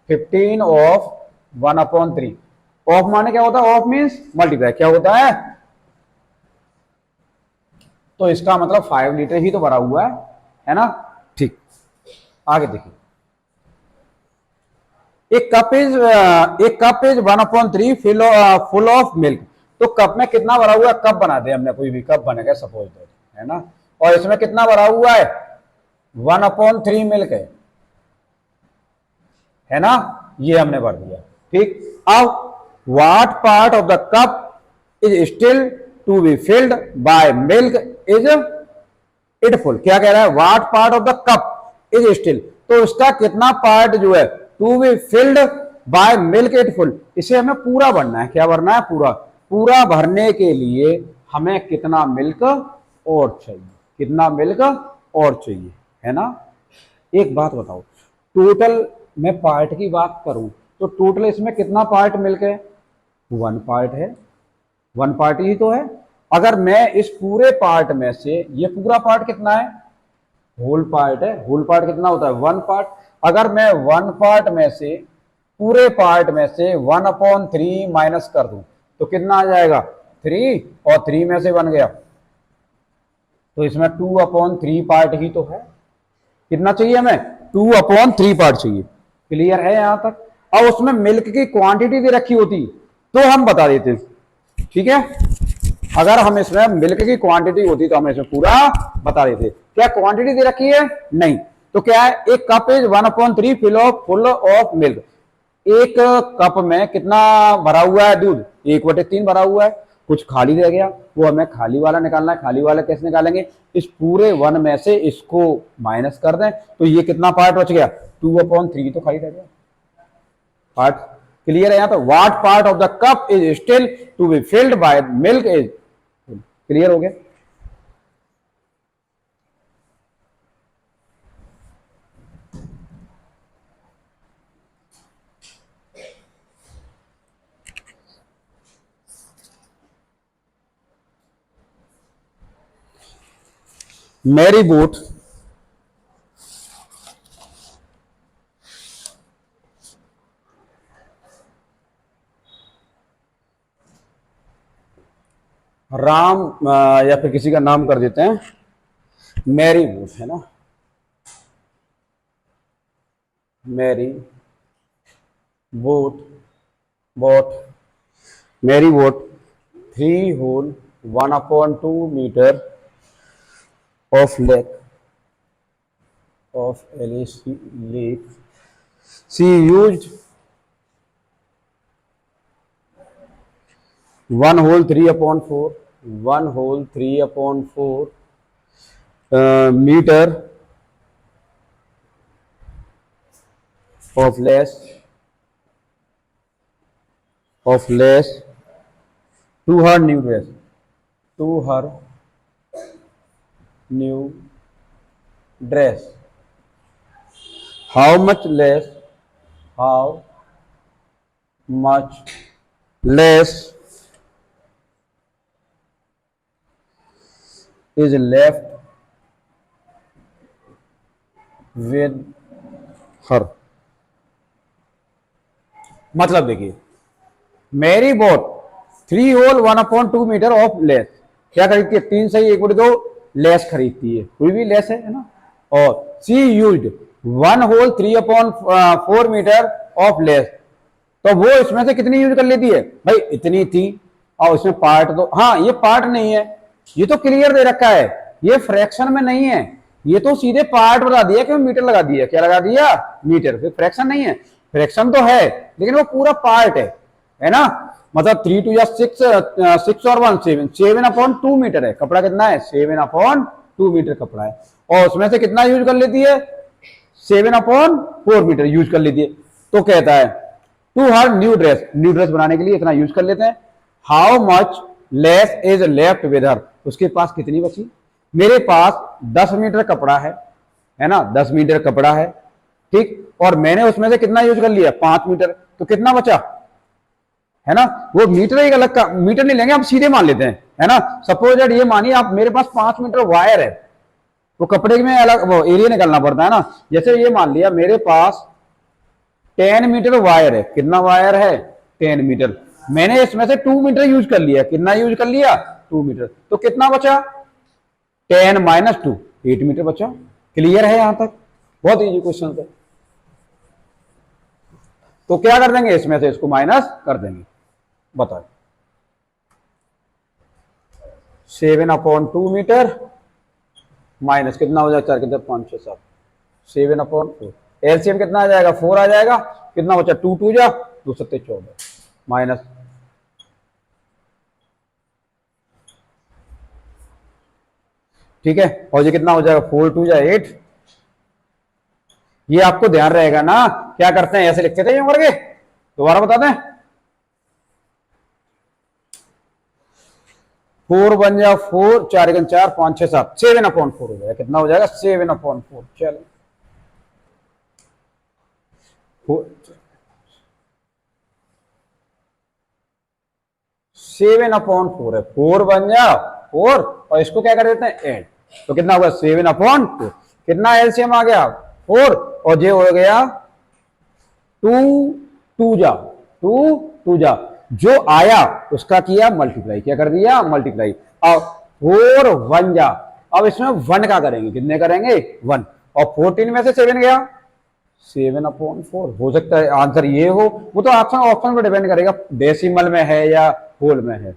15 ऑफ 1/3। ऑफ माने क्या होता है? Of means multiply. क्या होता है? तो इसका मतलब 5 लीटर ही तो भरा हुआ है ना। ठीक, आगे देखिए। एक cup is 1/3 full of milk. तो कप में कितना भरा हुआ है? कप बना दे हमने, कोई भी कप बनेगा सपोज दैट, है ना, और इसमें कितना भरा हुआ है? 1/3 मिल्क है ना, ये हमने भर दिया। ठीक, अब what part of the cup is still to be filled by milk is it full. क्या कह रहा है? What part of the cup, is still, तो उसका कितना पार्ट जो है to be filled by milk it full, इसे हमें पूरा भरना है। क्या भरना है? पूरा। पूरा भरने के लिए हमें कितना मिल्क और चाहिए, कितना मिल्क और चाहिए, है ना। एक बात बताओ, टोटल मैं पार्ट की बात करूं तो टोटल इसमें कितना पार्ट मिल्क है? वन पार्ट है, वन पार्ट ही तो है। अगर मैं इस पूरे पार्ट में से, ये पूरा पार्ट कितना है? होल पार्ट है। होल पार्ट कितना होता है? One part. अगर मैं वन पार्ट में से, पूरे पार्ट में से 1/3 माइनस कर दूं तो कितना आ जाएगा? 3, और 3 में से 1 गया तो इसमें 2/3 पार्ट ही तो है। कितना चाहिए हमें? 2/3 पार्ट चाहिए। क्लियर है यहां तक? अब उसमें मिल्क की क्वांटिटी दे रखी होती तो हम बता देते, ठीक है। अगर हम इसमें मिल्क की क्वांटिटी होती तो हम इसमें पूरा बता देते। क्या क्वांटिटी दे रखी है? नहीं। तो क्या है? एक cup is 1/3 full of milk. एक कप में कितना भरा हुआ है दूध? 1/3 भरा हुआ है। कुछ खाली रह गया, वो हमें खाली वाला निकालना है। खाली वाला कैसे निकालेंगे? इस पूरे 1 में से इसको माइनस कर दें तो ये कितना पार्ट बच गया? 2/3 तो खाली रह गया पार्ट। क्लियर है यहां तो? What part of the cup is still to be filled by milk is. Clear हो गया? मैरी बोट राम या फिर किसी का नाम कर देते हैं, मैरी बोट है ना। Mary bought, bought, Mary bought 3 होल 1/2 metre of lake of LAC lake. She used 1/3/4, 1/3/4 meter of less to her new dress, to her new dress. How much less? How much less is left with her? मतलब देखिए, मेरी बोट 3 होल 1/2 मीटर ऑफ लेस क्या खरीदती है? 3 सही 1/2 लेस खरीदती है, कोई भी लेस है ना। और she used 1 whole 3/4 metre of lace, तो वो इसमें से कितनी यूज कर लेती है? भाई इतनी थी, और इसमें पार्ट तो, हाँ ये पार्ट नहीं है, ये तो क्लियर दे रखा है, ये फ्रैक्शन में नहीं है, ये तो सीधे पार्ट बता दिया कि मीटर लगा दिया। क्या लगा दिया? मीटर। फिर फ्रैक्शन नहीं है, फ्रैक्शन तो है लेकिन वो पूरा पार्ट है ना। मतलब 3 2 या 6 और 1 7, 7/2 मीटर है। कपड़ा कितना है? 7/2 मीटर कपड़ा है, और उसमें से कितना यूज कर लेती है? 7/4 मीटर यूज कर लेती है। तो कहता है to her new dress, new dress बनाने के लिए इतना यूज कर लेते हैं। How much lace is left with her, उसके पास कितनी बची? मेरे पास 10 मीटर कपड़ा है ना, 10 मीटर कपड़ा है, ठीक, और मैंने उसमें से कितना यूज कर लिया? 5 मीटर, तो कितना बचा? है ना। वो मीटर एक अलग का मीटर नहीं लेंगे, आप सीधे मान लेते हैं, है ना। सपोज दैट ये मानिए आप, मेरे पास 5 मीटर वायर है, वो कपड़े में अलग वो एरिया निकालना पड़ता है ना। जैसे ये मान लिया मेरे पास 10 मीटर वायर है। कितना वायर है? 10 मीटर। मैंने इसमें से 2 मीटर यूज कर लिया। कितना यूज कर लिया? 2 मीटर। तो कितना बचा? 10 - 2, 8 मीटर बचा। क्लियर है यहां तक? बहुत इजी क्वेश्चन है। तो क्या कर देंगे? इसमें से इसको माइनस कर देंगे। बताओ, 7/2 मीटर माइनस कितना हो जाएगा? 4 कितने? 5 6 7, 7/4। एलसीएम कितना आ जाएगा? 4 आ जाएगा। कितना बचा? 2 2 जा 2 7 14 माइनस, ठीक है। और ये कितना हो जाएगा? 4 2 जा 8, ये आपको ध्यान रहेगा ना, क्या करते हैं ऐसे लिखते थे यूं करके, दोबारा बता दें। 4 बन जा 4, 4 1 4, 5 6 7, 7/4 हो जाएगा। कितना हो जाएगा? 7/4। चलो 7/4 है, 4 बन जा 4 और इसको क्या कर देते हैं 8, तो कितना होगा 7/4। कितना एलसीएम आ गया 4 और ये हो गया 2 2 जा 2 2 जा, जो आया उसका किया मल्टीप्लाई, क्या कर दिया मल्टीप्लाई। अब 4 1 जा, अब इसमें 1 का करेंगे, कितने करेंगे 1, और 14 में से 7 गया 7/4। हो सकता है आंसर ये हो, वो तो ऑप्शन ऑप्शन पर डिपेंड करेगा डेसिमल में है या होल में है।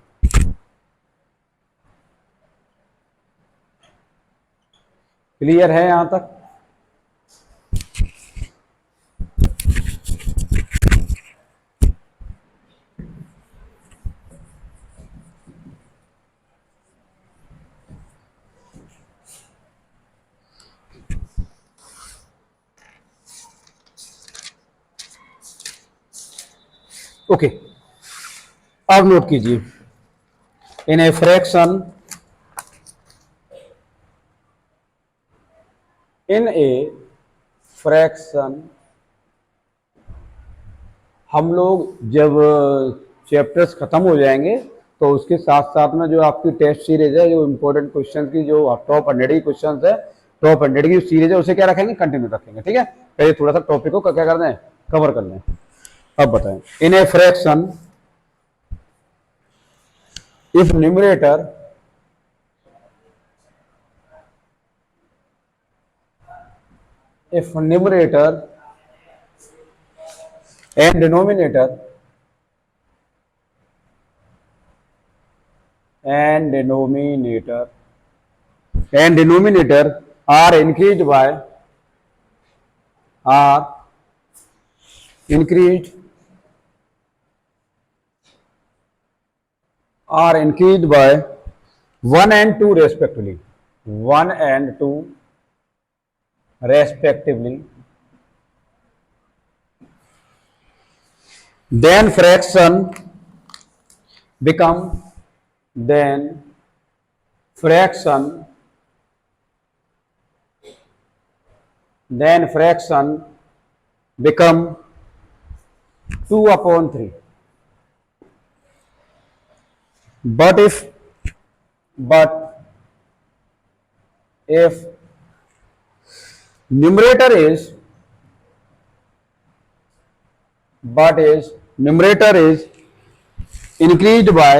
क्लियर है यहां तक? ओके, अब नोट कीजिए, इन a fraction, in a fraction, हम लोग जब चैप्टर्स खत्म हो जाएंगे तो उसके साथ साथ में जो आपकी टेस्ट सीरीज है, जो इंपॉर्टेंट क्वेश्चंस की, जो टॉप 100 की क्वेश्चंस है, टॉप 100 की सीरीज है, उसे क्या रखेंगे कंटिन्यू रखेंगे। ठीक है, पहले थोड़ा सा टॉपिक को क्या कर दें, कवर कर लें। अब बताएं, in a fraction if numerator and denominator are increased by one and two respectively, then fraction become become 2/3. But if numerator is increased by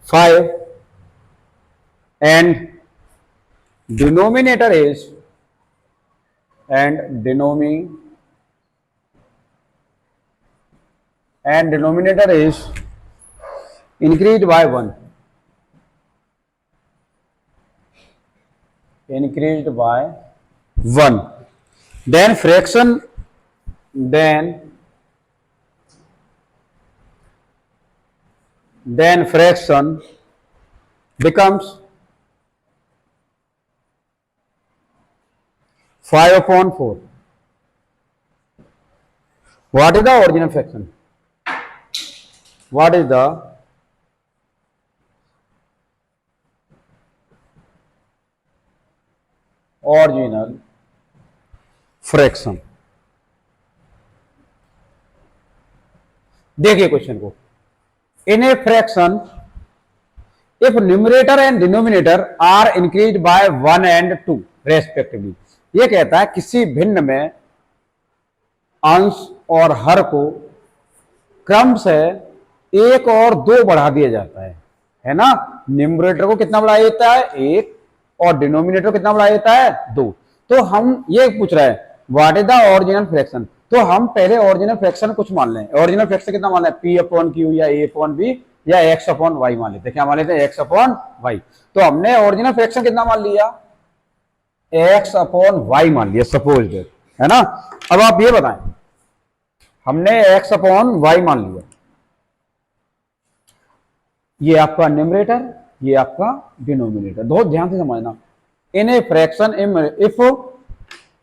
5 and denominator is increased by 1, then fraction becomes 5/4. What is the original fraction? What is the original fraction? देखिए क्वेश्चन को, in a fraction if numerator and denominator are increase by 1 and 2 respectively. ये कहता है किसी भिन्न में अंश और हर को क्रम से 1 और 2 बढ़ा दिया जाता है ना। न्यूमरेटर को कितना बढ़ाया जाता है 1 और डिनोमिनेटर को कितना बढ़ाया जाता है 2। तो हम ये पूछ रहे हैं what is the original fraction, तो हम पहले ओरिजिनल फ्रैक्शन कुछ मान लें। ओरिजिनल फ्रैक्शन कितना मान लें, P/Q या A/B या X/Y मान लेते हैं। क्या मान लेते हैं X/Y। तो हमने ओरिजिनल फ्रैक्शन कितना मान लिया X/Y मान लिया, सपोज दैट, है ना। अब आप ये बताएं, हमने X/Y मान लिया, ये आपका न्यूमरेटर ये आपका डिनोमिनेटर। बहुत ध्यान से समझना, in a fraction if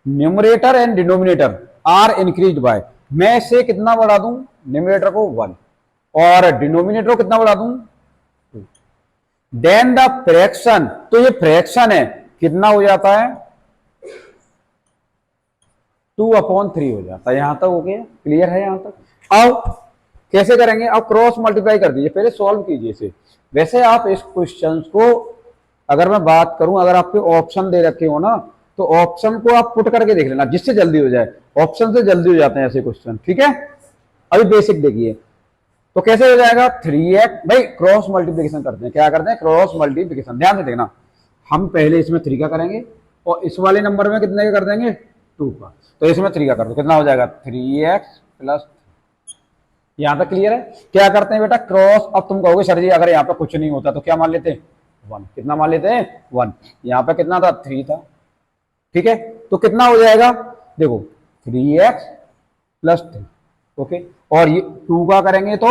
numerator and denominator are increase by, मैं इसे कितना बढ़ा दूं, न्यूमरेटर को 1 और डिनोमिनेटर को कितना बढ़ा दूं 2, देन द फ्रैक्शन, तो ये फ्रैक्शन है, कितना हो जाता है 2/3 हो जाता है। यहां तक हो गया, क्लियर है यहां तक। अब कैसे करेंगे, अब क्रॉस मल्टीप्लाई कर दीजिए, पहले सॉल्व कीजिए इसे। वैसे आप इस क्वेश्चन को, अगर मैं बात करूं, अगर आपके ऑप्शन दे रखे हो ना, तो ऑप्शन को आप पुट करके देख लेना, जिससे जल्दी हो जाए। ऑप्शन से जल्दी हो जाते हैं ऐसे क्वेश्चन, ठीक है। अभी बेसिक देखिए, तो कैसे हो जाएगा 3x, भाई क्रॉस मल्टीप्लीकेशन करते हैं, क्या करते हैं क्रॉस मल्टीप्लीकेशन। ध्यान से देखना, हम पहले इसमें 3 का करेंगे और इस वाले नंबर में कितने का कर देंगे 2 का। तो इसमें 3 का कर दो, कितना हो जाएगा 3x प्लस, यहां तक क्लियर है। क्या करते हैं बेटा क्रॉस, अब तुम कहोगे सर जी अगर यहाँ पे कुछ नहीं होता तो क्या मान लेते हैं 1, कितना मान लेते हैं 1, यहाँ पे कितना था 3 था, ठीक है। तो कितना हो जाएगा देखो 3x प्लस 3, ओके। और ये 2 का करेंगे तो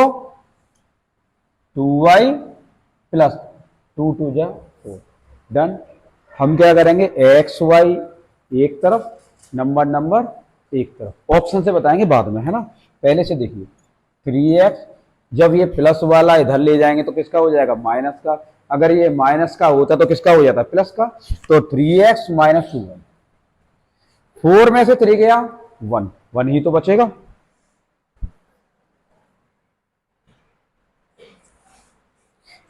2y प्लस 2 2 जा 4, डन। हम क्या करेंगे एक्स वाई एक तरफ, नंबर एक तरफ, ऑप्शन से बताएंगे बाद में, है ना। पहले से देखिए 3x, जब ये प्लस वाला इधर ले जाएंगे तो किसका हो जाएगा माइनस का, अगर ये माइनस का होता तो किसका हो जाता प्लस का। तो 3x माइनस 2y, 4 में से 3 गया 1, 1 ही तो बचेगा।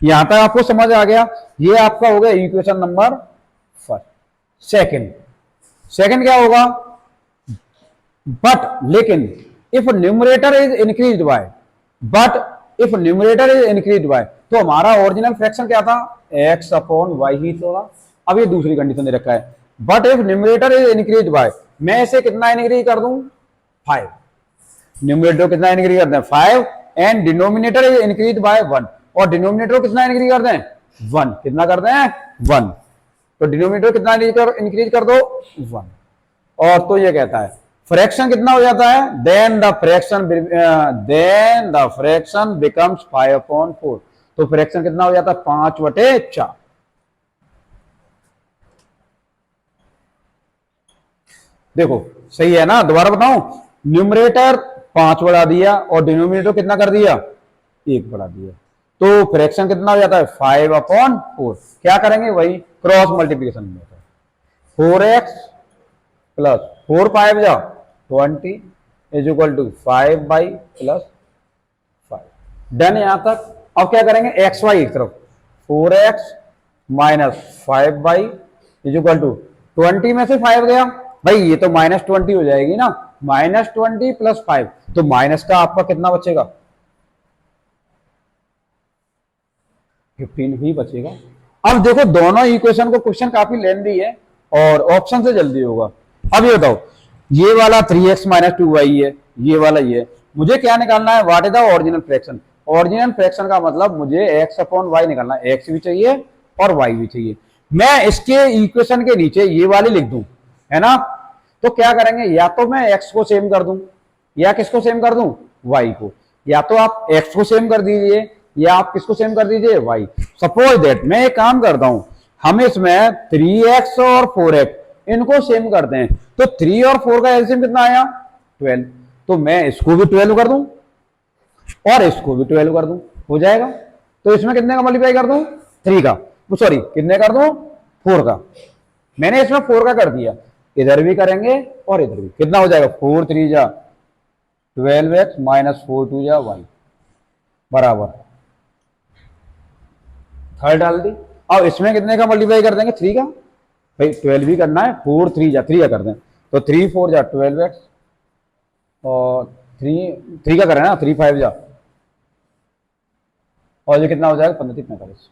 यहां तक आपको समझ आ गया, ये आपका हो गया इक्वेशन नंबर फर्स्ट। सेकंड क्या होगा, बट लेकिन if numerator is increased by, but if numerator is increased by, तो हमारा ओरिजिनल फ्रैक्शन क्या था x/y ही था। अब ये दूसरी कंडीशन दे रखा है, but if numerator is increased by, मैं इसे कितना इंक्रीज कर दूं 5, न्यूमरेटर कितना इंक्रीज कर दें 5 and denominator is increase by 1, और डिनोमिनेटर कितना इंक्रीज कर दें 1, कितना कर दें 1, तो डिनोमिनेटर कितना इंक्रीज कर दो 1। और तो ये कहता है फ्रैक्शन कितना हो जाता है, देन द फ्रैक्शन बिकम्स 5/4, तो फ्रैक्शन कितना हो जाता है 5/4। देखो सही है ना, दोबारा बताऊं, न्यूमरेटर 5 बढ़ा दिया और डिनोमिनेटर कितना कर दिया 1 बढ़ा दिया, तो फ्रैक्शन कितना हो जाता है 5/4। क्या करेंगे वही क्रॉस मल्टीप्लिकेशन में, 4x प्लस 4 5 जा 20 is equal to 5 plus 5, done यहां तक। अब क्या करेंगे एक्स वाई एक तरफ, 4x minus 5 is equal to 20 में से 5 गया, भाई ये तो -20 हो जाएगी ना, -20 प्लस 5, तो माइनस का आपका कितना बचेगा 15 ही बचेगा। अब देखो दोनों इक्वेशन को, क्वेश्चन काफी लेंथी है और ऑप्शन से जल्दी होगा। अब ये बताओ, ये वाला 3x माइनस 2y है, ये वाला ये, मुझे क्या निकालना है what is the original fraction. Original fraction का मतलब मुझे x/y निकालना है, x भी चाहिए और y भी चाहिए। मैं इसके इक्वेशन के नीचे ये वाली लिख दूं, है ना, तो क्या करेंगे, या तो मैं x को सेम कर दूं या किसको सेम कर दूं y को, या तो आप x को सेम कर दीजिए या आप किसको सेम कर दीजिए y। सपोज दैट मैं एक काम करता हूं, हम इसमें 3x और 4x इनको सेम करते हैं, तो 3 और 4 का एलसीएम कितना आया 12, तो मैं इसको भी 12 कर दूं और इसको भी 12 कर दूं, हो जाएगा। तो इसमें कितने का मल्टीप्लाई कर दूं 3 का, सॉरी कितने कर दूं 4 का, मैंने इसमें 4 का कर दिया, इधर भी करेंगे और इधर भी, कितना हो जाएगा 4 3 जा 12x माइनस 4 2 जा y बराबर, थर्ड डाल दी। अब इसमें कितने का मल्टीप्लाई कर देंगे 3 का, भाई 12 भी करना है, 4 3 जा 3 का कर दें, तो 3 4 जा 12x और 3 का करें ना 3 5 जा, और ये कितना हो जाएगा 15 45।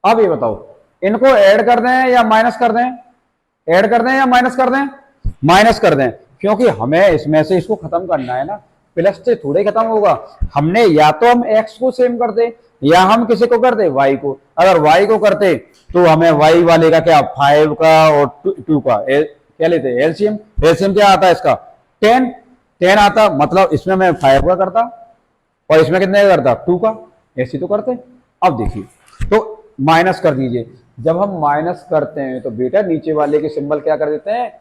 अब ये बताओ इनको ऐड कर दें या माइनस कर दें, ऐड कर दें या माइनस कर दें, माइनस कर दें, क्योंकि हमें इसमें से इसको खत्म करना है ना, प्लस से थोड़े खत्म होगा। हमने या तो हम x को सेम कर दे या हम किसी को कर दे y को, अगर y को करते तो हमें y वाले का क्या 5 का और 2 का क्या लेते एलसीएम, एलसीएम क्या आता है इसका 10 आता, मतलब इसमें मैं 5 का करता और इसमें कितने का करता 2 का, ऐसे तो करते। अब देखिए तो माइनस कर दीजिए, जब हम माइनस करते हैं तो बेटा नीचे वाले के सिंबल क्या कर देते हैं,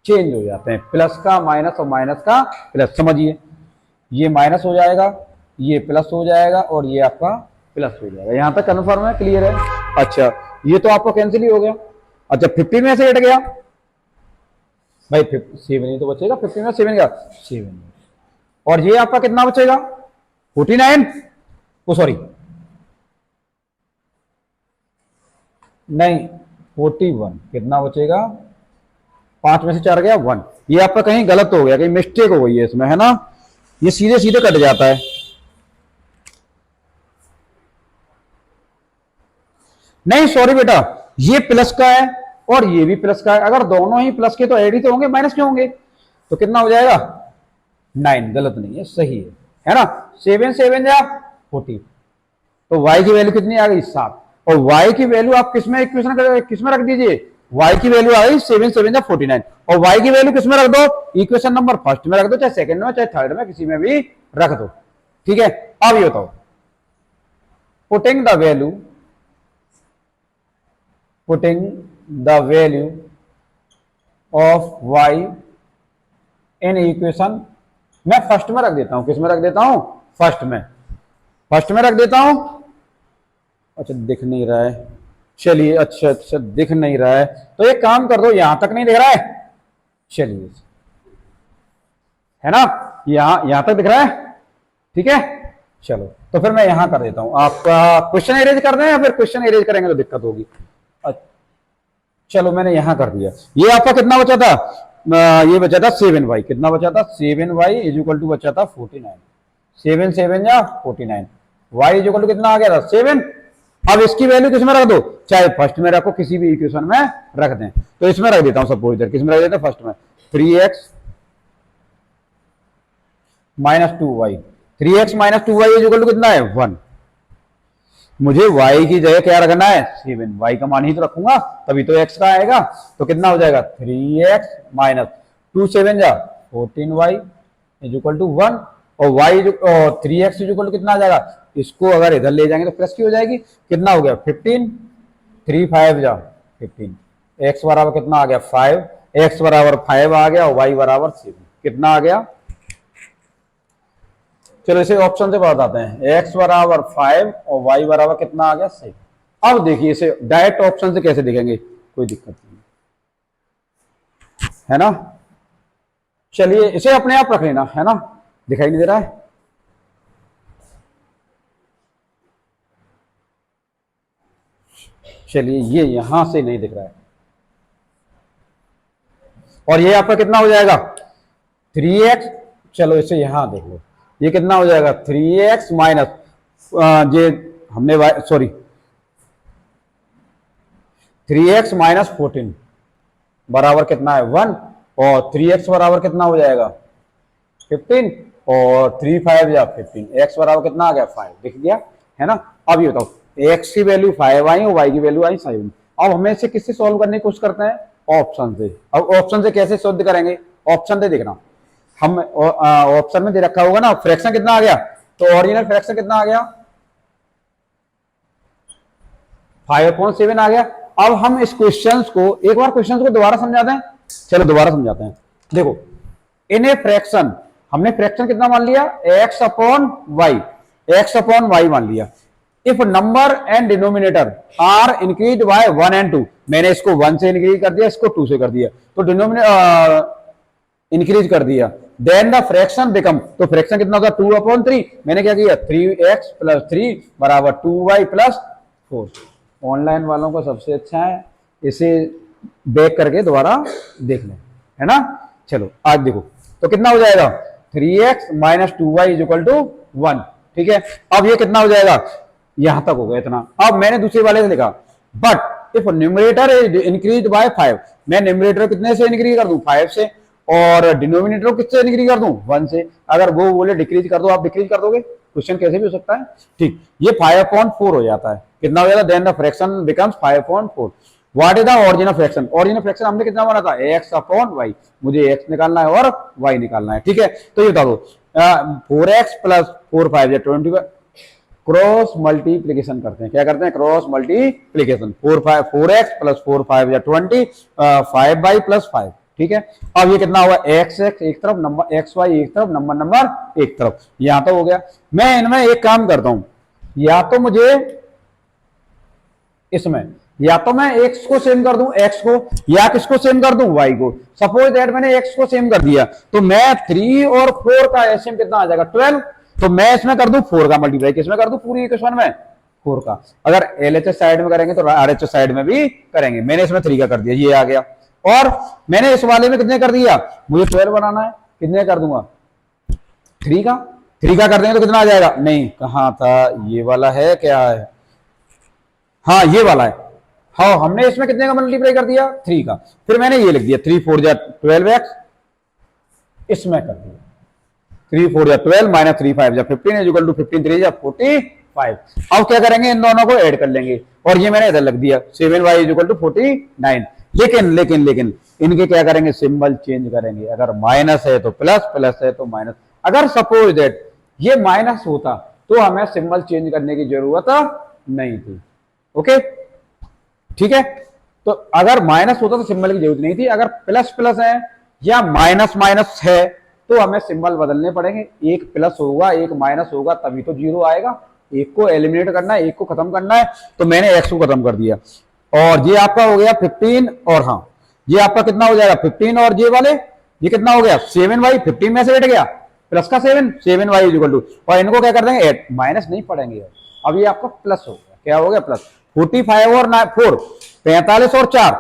चेंज हो जाते हैं, प्लस का माइनस और माइनस का प्लस। समझिए ये माइनस हो जाएगा, ये प्लस हो जाएगा और ये आपका प्लस हो जाएगा। यहां तक कन्फर्म है, क्लियर है। अच्छा ये तो आपका कैंसिल ही हो गया। अच्छा 50 में से हट गया भाई, 7 ही तो बचेगा, 50 में 7 का 7, और ये आपका कितना बचेगा 49, ओ सॉरी नहीं 41, कितना बचेगा 5 में से 4 गया 1। ये आपका कहीं गलत हो गया, कहीं मिस्टेक हो गई है इसमें, है ना, ये सीधे सीधे कट जाता है। नहीं सॉरी बेटा, ये प्लस का है और ये भी प्लस का है, अगर दोनों ही प्लस के तो ऐड ही तो होंगे, माइनस क्यों होंगे, तो कितना हो जाएगा 9, गलत नहीं है, सही है ना। 7 7 या 40, तो y की वैल्यू कितनी आ गई 7, और y की वैल्यू आप किसमें इक्वेशन किसमें रख दीजिए, y की वैल्यू आ गई 7 7 या 49, और y की वैल्यू किसमें रख दो, इक्वेशन नंबर फर्स्ट में रख दो, चाहे सेकंड में चाहे थर्ड में, किसी में भी रख दो। ठीक है, अब ये बताओ, putting the value of y in equation, मैं फर्स्ट में रख देता हूं, किसमें रख देता हूं, फर्स्ट में रख देता हूं। अच्छा दिख नहीं रहा है, चलिए अच्छा दिख नहीं रहा है, तो एक काम कर दो, यहां तक नहीं दिख रहा है, चलिए है ना, यहां तक दिख रहा है, ठीक है। चलो तो फिर मैं यहां कर देता हूं, आपका क्वेश्चन एरेंज कर दें या फिर क्वेश्चन एरेंज करेंगे तो दिक्कत होगी। चलो मैंने यहां कर दिया, ये आपका कितना बचा था, ये बचा था 7y, कितना बचा था 7y इज इक्वल टू बचा था 49, 7 7 या 49, y इज इक्वल टू कितना आ गया था 7। अब इसकी वैल्यू किसमें रख दो, चाहे फर्स्ट में रखो, किसी भी इक्वेशन में रख दें, तो इसमें रख देता हूं सपोज इधर, किसमें रख देते हैं फर्स्ट में, 3x minus 2y, 3x minus 2y is equal to कितना है 1, मुझे y की जगह क्या रखना है 7, y का मान ही तो रखूंगा तभी तो x का आएगा, तो कितना हो जाएगा 3x माइनस 2 7 जा 14y इज इक्वल टू 1, और y 3x is equal to कितना आ जाएगा, इसको अगर इधर ले जाएंगे तो प्लस की हो जाएगी, कितना हो गया 15, 3 5 जा 15, x बराबर कितना आ गया 5, x बराबर 5 आ गया और y बराबर 7, कितना आ गया। चलो इसे ऑप्शन से बताते हैं, x बराबर 5 और y बराबर कितना आ गया 6। अब देखिए इसे डायरेक्ट ऑप्शन से कैसे दिखेंगे, कोई दिक्कत नहीं है ना, चलिए इसे अपने आप रख लेना, है ना, दिखाई नहीं दे रहा है, चलिए ये यहां से नहीं दिख रहा है, और ये आपका कितना हो जाएगा 3x, चलो इसे यहां देख लो, ये कितना हो जाएगा 3x माइनस ये हमने सॉरी 3x माइनस 14 बराबर कितना है 1, और 3x बराबर कितना हो जाएगा 15, और 3 5 या 15, x बराबर कितना आ गया 5, दिख गया है ना। अब ये बताओ x की वैल्यू 5 आई और y की वैल्यू आई 7, अब हमें इसे किससे सॉल्व करने की कोशिश करते हैं, ऑप्शन से। अब ऑप्शन से कैसे सॉल्व करेंगे, ऑप्शन से देखना, हम ऑप्शन में दे रखा होगा ना फ्रैक्शन कितना आ गया, तो ओरिजिनल फ्रैक्शन कितना आ गया 5/7 आ गया। अब हम इस क्वेश्चंस को एक बार क्वेश्चंस को दोबारा समझाते हैं, चलो दोबारा समझाते हैं। देखो इन ए फ्रैक्शन, हमने फ्रैक्शन कितना मान लिया x अपॉन y मान लिया। If number and denominator are increase by 1 and 2, मैंने इसको 1 से इंक्रीज कर दिया, इसको 2 से कर दिया, तो डिनोमिनेटर इंक्रीज कर दिया, देन द फ्रैक्शन बिकम, तो फ्रैक्शन कितना होगा 2/3, मैंने क्या किया 3x प्लस 3 बराबर 2y प्लस 4। ऑनलाइन वालों को सबसे अच्छा है इसे बैक करके दोबारा देख लें, है ना। चलो आज देखो तो कितना हो जाएगा 3x minus 2y is equal to 1, ठीक है। अब ये कितना हो जाएगा, यहां तक हो गया इतना। अब मैंने दूसरे वाले से लिखा but if numerator is increase by 5, मैं न्यूमरेटर कितने से इंक्रीज कर दूं 5 से, और डिनोमिनेटर किससे इंक्रीज कर दूं 1 से। अगर वो बोले डिक्रीज कर दो, आप डिक्रीज कर दोगे, क्वेश्चन कैसे भी हो सकता है, ठीक। ये 5/4 हो जाता है, कितना हो जाता है, then the fraction becomes 5/4। What is the original fraction, original fraction हमने कितना माना था x अपॉन y, मुझे x निकालना है और y निकालना है, ठीक है। तो ये बता दो 4x प्लस 4 5 20, क्रॉस मल्टीप्लीकेशन करते हैं। क्या करते हैं? Cross multiplication. 4x plus 4 5 20, 5y plus 5। ठीक है, अब ये कितना हुआ? एक्स एक्स एक तरफ, नंबर एक्स वाई एक तरफ, नंबर नंबर एक तरफ। यहां तो हो गया। मैं इनमें एक काम करता हूं, या तो मुझे इसमें या तो मैं एक्स को सेम कर दूं, एक्स को, या किसको सेम कर दूं? वाई को। सपोज दैट मैंने एक्स को सेम कर दिया, तो मैं 3 और 4 का एसएम कितना आ जाएगा? 12। तो मैं इसमें कर दूं 4 का मल्टीप्लाई, किसमें कर दूं? पूरी इक्वेशन में 4 का। अगर एलएचएस साइड में करेंगे तो आरएचएस साइड में भी करेंगे। मैंने इसमें 3 का कर दिया, ये आ गया। और मैंने इस वाले में कितने कर दिया? मुझे 12 बनाना है, कितने कर दूंगा? 3 का। 3 का कर देंगे तो कितना आ जाएगा? नहीं, कहां था? ये वाला है, क्या है? हाँ, ये वाला है। हाँ, हमने इसमें कितने का मल्टीप्लाई कर दिया? 3 का। फिर मैंने ये लिख दिया 3 4 जा 12x, इसमें कर दिया 3 4 जा 12 माइनस 3 5 जा 15 इज इक्वल टू 15 3 जा 45। अब क्या करेंगे? इन दोनों को ऐड कर लेंगे, और ये मैंने इधर लग दिया 7y इज इक्वल टू 49। लेकिन लेकिन लेकिन इनके क्या करेंगे? सिंबल चेंज करेंगे। अगर माइनस है तो प्लस, प्लस है तो माइनस। अगर सपोज दैट ये माइनस होता तो हमें सिंबल चेंज करने की जरूरत नहीं थी। ओके, ठीक है। तो अगर माइनस होता तो सिंबल की जरूरत नहीं थी। अगर प्लस प्लस है या माइनस माइनस है तो हमें सिंबल बदलने पड़ेंगे। एक प्लस होगा, एक माइनस होगा, तभी तो जीरो आएगा। एक को एलिमिनेट करना है, एक को खत्म करना है। तो मैंने एक्स को खत्म कर दिया, और ये आपका हो गया 15, और हाँ, ये आपका कितना हो जाएगा? 15, और ये वाले ये कितना हो गया? 7y। 15 में से हट गया, प्लस का 7y इज इक्वल टू, और इनको क्या कर देंगे? 8, माइनस नहीं पढ़ेंगे। अब ये आपका प्लस हो गया। क्या हो गया? प्लस 45 और 4, 45 और 4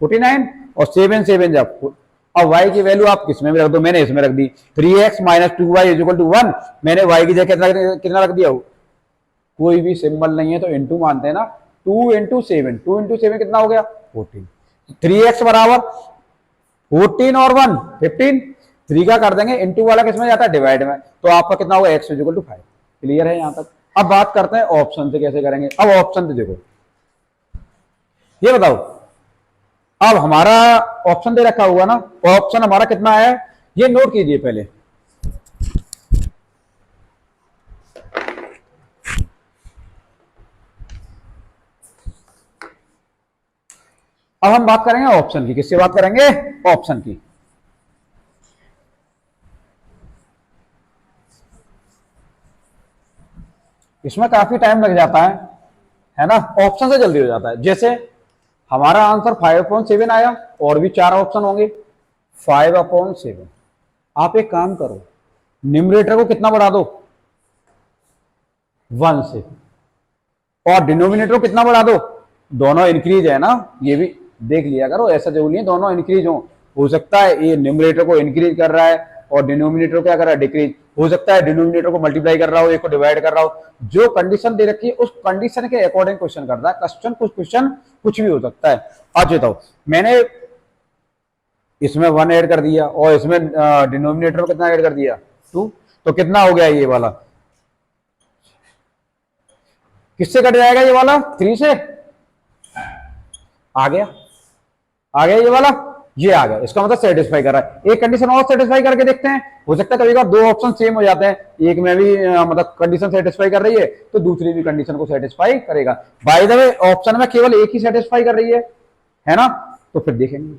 49, और 7 7 जब। अब y की वैल्यू आप किसमें भी रख दो, मैंने इसमें रख दी 3x minus 2y is equal to 1। मैंने y की जगह कितना रख दिया? कोई भी सिंबल नहीं है तो इंटू मानते हैं ना। 2 इंटू 7, 2 इंटू 7 कितना हो गया? 14। 3x बराबर 14 और 1 15। 3 का कर देंगे, इंटू वाला किसमें जाता है? डिवाइड में। तो आपका कितना होगा? x is equal to 5। Clear है यहां तक? अब बात करते हैं ऑप्शन से कैसे करेंगे। अब ऑप्शन से देखो, ये बताओ, अब हमारा ऑप्शन दे रखा हुआ ना, ऑप्शन हमारा कितना है? ये नोट कीजिए पहले। अब हम बात करेंगे ऑप्शन की। किससे बात करेंगे? ऑप्शन की। इसमें काफी टाइम लग जाता है ना? ऑप्शन से जल्दी हो जाता है। जैसे हमारा आंसर 5/7 आया, और भी 4 ऑप्शन होंगे। 5/7। आप एक काम करो, न्यूमरेटर को कितना बढ़ा दो? 1 से, और डिनोमिनेटर को कितना बढ़ा दो? दोनों इंक्रीज है ना, ये भी देख लिया करो। ऐसा जरूरी नहीं है दोनों इंक्रीज हो सकता है ये न्यूमरेटर को इंक्रीज कर रहा है और डिनोमिनेटर क्या कर रहा है? डिक्रीज। हो सकता है डिनोमिनेटर को मल्टीप्लाई कर रहा हो, एक को डिवाइड कर रहा हो। जो कंडीशन दे रखी है उस कंडीशन के अकॉर्डिंग क्वेश्चन करता है। क्वेश्चन कुछ भी हो सकता है। आज बताओ, मैंने इसमें 1 ऐड कर दिया, और इसमें डिनोमिनेटर में कितना ऐड कर दिया? 2। तो कितना हो गया ये वाला? किससे कट जाएगा ये वाला? 3 से। आ गया ये वाला, ये आ गया। इसका मतलब सेटिस्फाई कर रहा है। एक कंडीशन और सेटिस्फाई करके देखते हैं। हो सकता है कभी कभार 2 ऑप्शन सेम हो जाते हैं। एक में भी मतलब कंडीशन सेटिस्फाई कर रही है तो दूसरी भी कंडीशन को सेटिस्फाई करेगा। बाय द वे, ऑप्शन में केवल एक ही सेटिस्फाई कर रही है ना? तो फिर देखेंगे,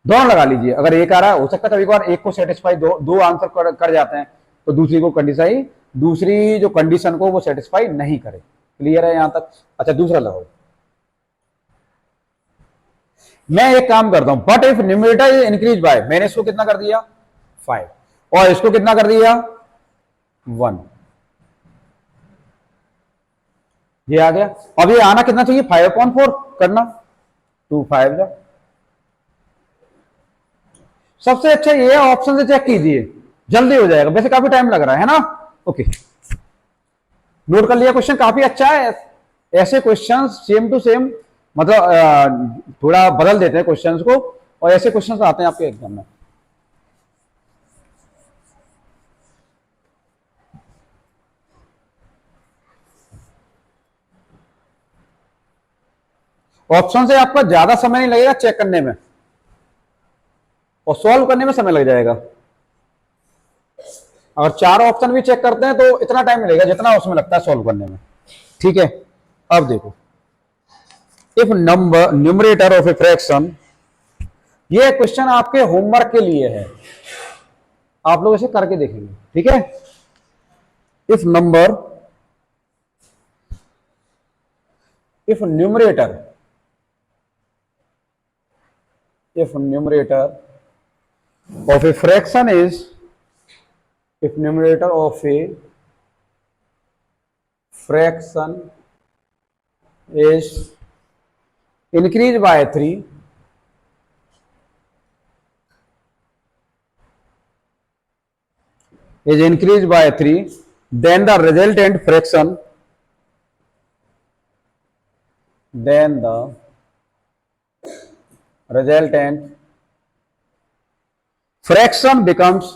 दोनों लगा लीजिए। अगर एक आ रहा है, हो सकता है कभी कभार एक को सेटिस्फाई दो आंसर कर जाते हैं, तो दूसरी को कंडीशन, दूसरी जो कंडीशन को वो सेटिस्फाई नहीं करे। क्लियर है यहां तक? अच्छा, दूसरा लगाओ। मैं एक काम करता हूं, but if numerator is increase by, मैंने इसको कितना कर दिया? 5, और इसको कितना कर दिया? 1। ये आ गया। अब ये आना कितना चाहिए? 5/4 करना। 2 5 जा। सबसे अच्छा ये ऑप्शन से चेक कीजिए, जल्दी हो जाएगा। वैसे काफी टाइम लग रहा है ना? ओके, नोट कर लिया। क्वेश्चन काफी अच्छा है। ऐसे क्वेश्चन सेम टू सेम, मतलब थोड़ा बदल देते हैं क्वेश्चंस को, और ऐसे क्वेश्चंस आते हैं आपके एग्जाम में। ऑप्शन से आपका ज्यादा समय नहीं लगेगा चेक करने में, और सॉल्व करने में समय लग जाएगा। और 4 ऑप्शन भी चेक करते हैं तो इतना टाइम मिलेगा जितना उसमें लगता है सॉल्व करने में। ठीक है, अब देखो, if number numerator of a fraction, ये क्वेश्चन आपके होमवर्क के लिए है, आप लोग इसे करके देखेंगे। ठीक है, if number, if numerator, if numerator of a fraction is, if numerator of a fraction is increased by 3, is increased by 3, then the resultant fraction, then the resultant fraction becomes,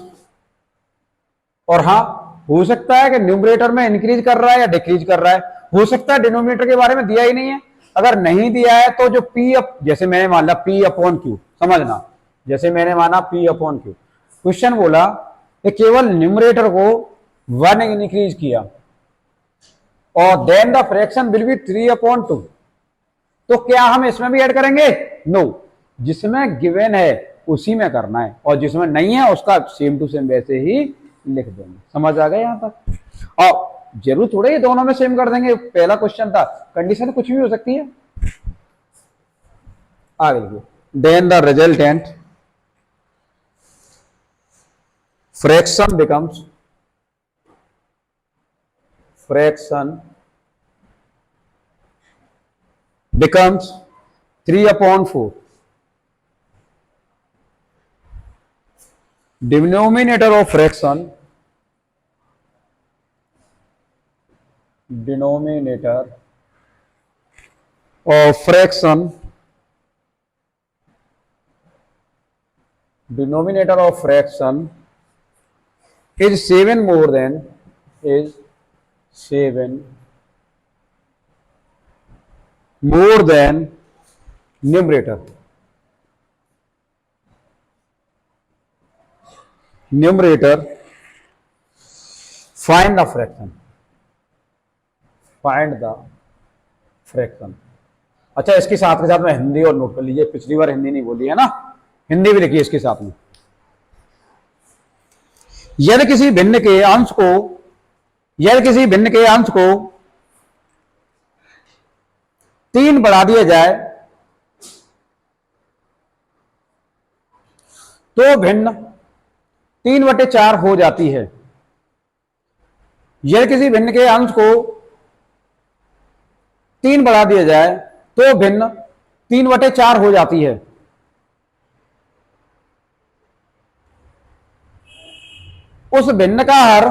और हाँ हो सकता है कि न्यूमरेटर में इंक्रीज कर रहा है या डिक्रीज कर रहा है, हो सकता है डिनोमिनेटर के बारे में दिया ही नहीं है। अगर नहीं दिया है तो जो पी अप, जैसे मैंने मान लिया पी अपॉन क्यू, समझना, जैसे मैंने माना पी अपॉन क्यू, क्वेश्चन बोला कि केवल न्यूमरेटर को 1 इंक्रीज किया और then the fraction will be 3/2, तो क्या हम इसमें भी ऐड करेंगे? नो, जिसमें गिवन है उसी में करना है और जिसमें नहीं है उसका सेम टू सेम वैसे ही लिख देंगे। समझ आ गया यहां तक? और जरूर थोड़े ही दोनों में सेम कर देंगे, पहला क्वेश्चन था, कंडीशन कुछ भी हो सकती है। आगे देखिए, then the resultant fraction becomes, fraction becomes 3/4. Denominator of fraction, denominator of fraction, denominator of fraction is 7 more than, is 7 more than numerator. Numerator, find the fraction, find the fraction. अच्छा, इसके साथ के साथ में हिंदी और नोट कर लीजिए, पिछली बार हिंदी नहीं बोली है ना, हिंदी भी लिखिए इसके साथ में। यदि किसी भिन्न के अंश को, यदि किसी भिन्न के अंश को 3 बढ़ा दिया जाए तो भिन्न 3/4 हो जाती है। यदि किसी भिन्न के अंश को 3 बढ़ा दिया जाए तो भिन्न 3/4 हो जाती है। उस भिन्न का हर,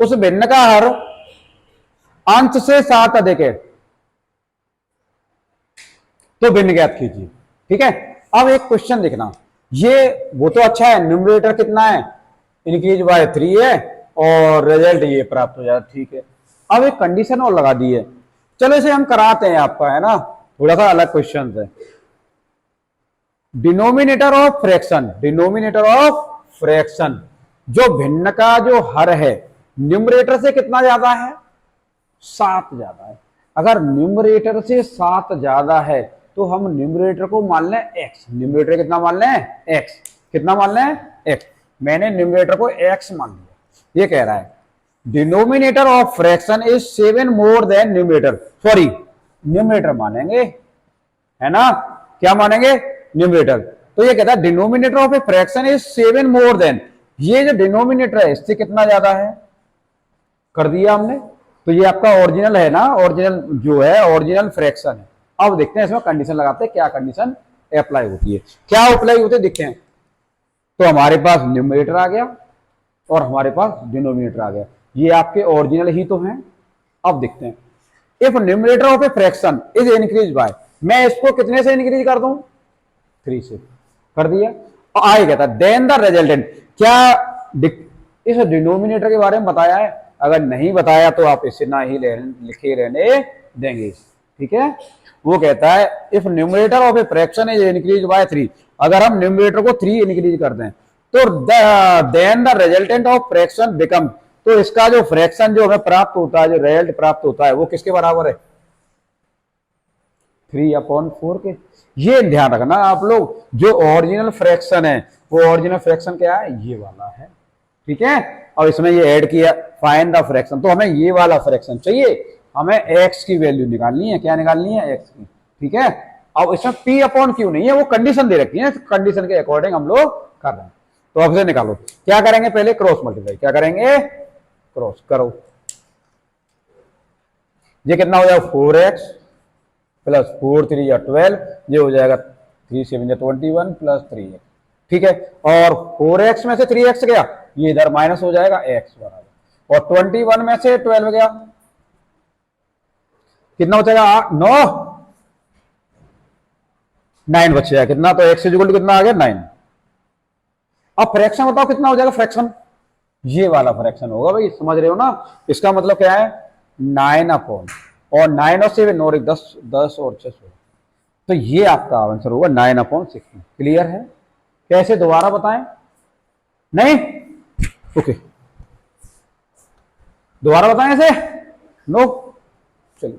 उस भिन्न का हर अंश से 7 अधिक है तो भिन्न ज्ञात कीजिए। ठीक है, अब एक क्वेश्चन देखना, ये वो तो अच्छा है, न्यूमरेटर कितना है, इंक्रीज बाय 3 है और रिजल्ट ये प्राप्त हो जाता। ठीक है, अब एक कंडीशन और लगा दी है, चलो इसे हम कराते हैं आपका, है ना, थोड़ा सा अलग क्वेश्चन है। Denominator of fraction, denominator of fraction, जो भिन्न का जो हर है न्यूमरेटर से कितना ज्यादा है? 7 ज्यादा है। अगर न्यूमरेटर से 7 ज्यादा है तो हम न्यूमरेटर को मान लें x, न्यूमरेटर कितना मान लें? x, कितना मान लें? x, मैंने न्यूमरेटर को x मान लिया। ये कह रहा है denominator of fraction is 7 more than numerator, sorry numerator मानेंगे, है ना, क्या मानेंगे? न्यूमरेटर। तो ये कहता है denominator of a fraction is 7 more than, ये जो डिनोमिनेटर है इससे कितना ज्यादा है, कर दिया हमने। तो ये आपका ओरिजिनल है ना, ओरिजिनल जो है ओरिजिनल फ्रैक्शन है। अब देखते हैं इसमें कंडीशन लगाते हैं, क्या कंडीशन अप्लाई होती है, क्या अप्लाई होते हैं देखते हैं। तो हमारे पास न्यूमरेटर आ गया और हमारे पास डिनोमिनेटर आ गया, ये आपके ओरिजिनल ही तो हैं। अब देखते हैं, if numerator of a fraction is increase by, मैं इसको कितने से इंक्रीज कर दूं? 3 से, कर दिया। और आगे कहता है देन द रिजल्टेंट, क्या इस डिनोमिनेटर के बारे में बताया है? अगर नहीं बताया तो आप इसे ना ही लिखे रहने देंगे। ठीक है, वो कहता है if numerator of a fraction is increase by 3, अगर हम न्यूमरेटर को 3 इंक्रीज कर दें तो then the resultant of fraction become, तो इसका जो फ्रैक्शन जो हमें प्राप्त होता है, जो रिजल्ट प्राप्त होता है वो किसके बराबर है, 3/4 के। ये ध्यान रखना आप लोग, जो ओरिजिनल फ्रैक्शन है वो ओरिजिनल फ्रैक्शन क्या है, ये वाला है, ठीक है। और इसमें ये ऐड किया फाइंड द फ्रैक्शन, तो हमें ये वाला फ्रैक्शन चाहिए, हमें x की वैल्यू निकालनी है, क्या निकालनी है, x की, ठीक है। अब इसमें P/Q नहीं है, वो कंडीशन दे रखी है, कंडीशन के अकॉर्डिंग हम लोग कर रहे हैं। तो अब से निकालो, क्या करेंगे, पहले क्रॉस मल्टीप्लाई, क्या करेंगे, क्रॉस करो, ये कितना हो जाएगा 4x प्लस 4 3 या 12, ये हो जाएगा 3 7 या 21 प्लस 3x, ठीक है। और 4x में से 3x गया, ये इधर माइनस हो जाएगा x बराबर, और 21 में से 12 गया, कितना हो जाएगा 9 9 बचेगा कितना, तो x इक्वल टू कितना आ गया 9। अब फ्रैक्शन बताओ कितना हो जाएगा फ्रैक्शन, ये वाला फ्रैक्शन होगा भाई, समझ रहे हो ना। इसका मतलब क्या है 9/, और 9 और 7 और 10 और 6, तो ये आपका आंसर होगा 9/16। क्लियर है, कैसे दोबारा बताएं, नहीं ओके दोबारा बताएं ऐसे, नो चलिए।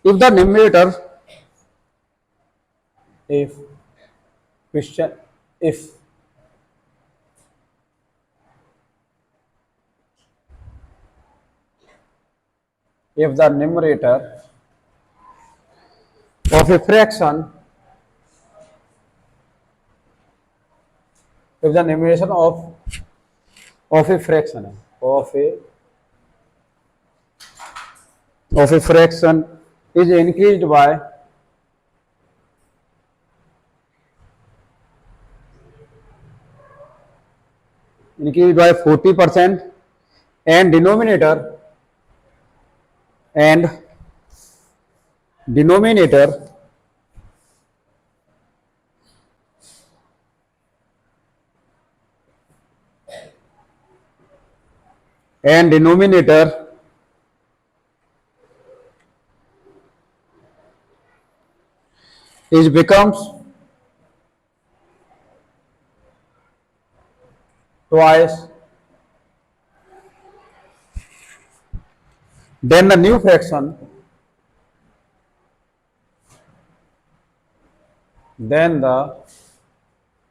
if the numerator if question if the numerator of a fraction, if the numerator of a fraction of a fraction is increased by increased by 40% and denominator is becomes twice, then the new fraction then the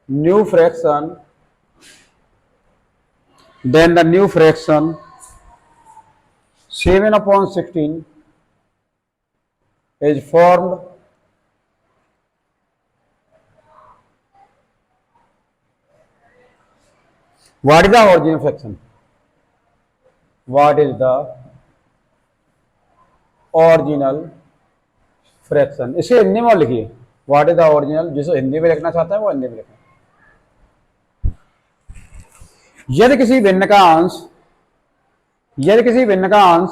new fraction 7/16 is formed. What is the original fraction? What is the original fraction? इसे हिंदी में लिखिए, What is the original, जिसे हिंदी में लिखना चाहता है वो हिंदी में लिखना। यदि किसी भिन्न का अंश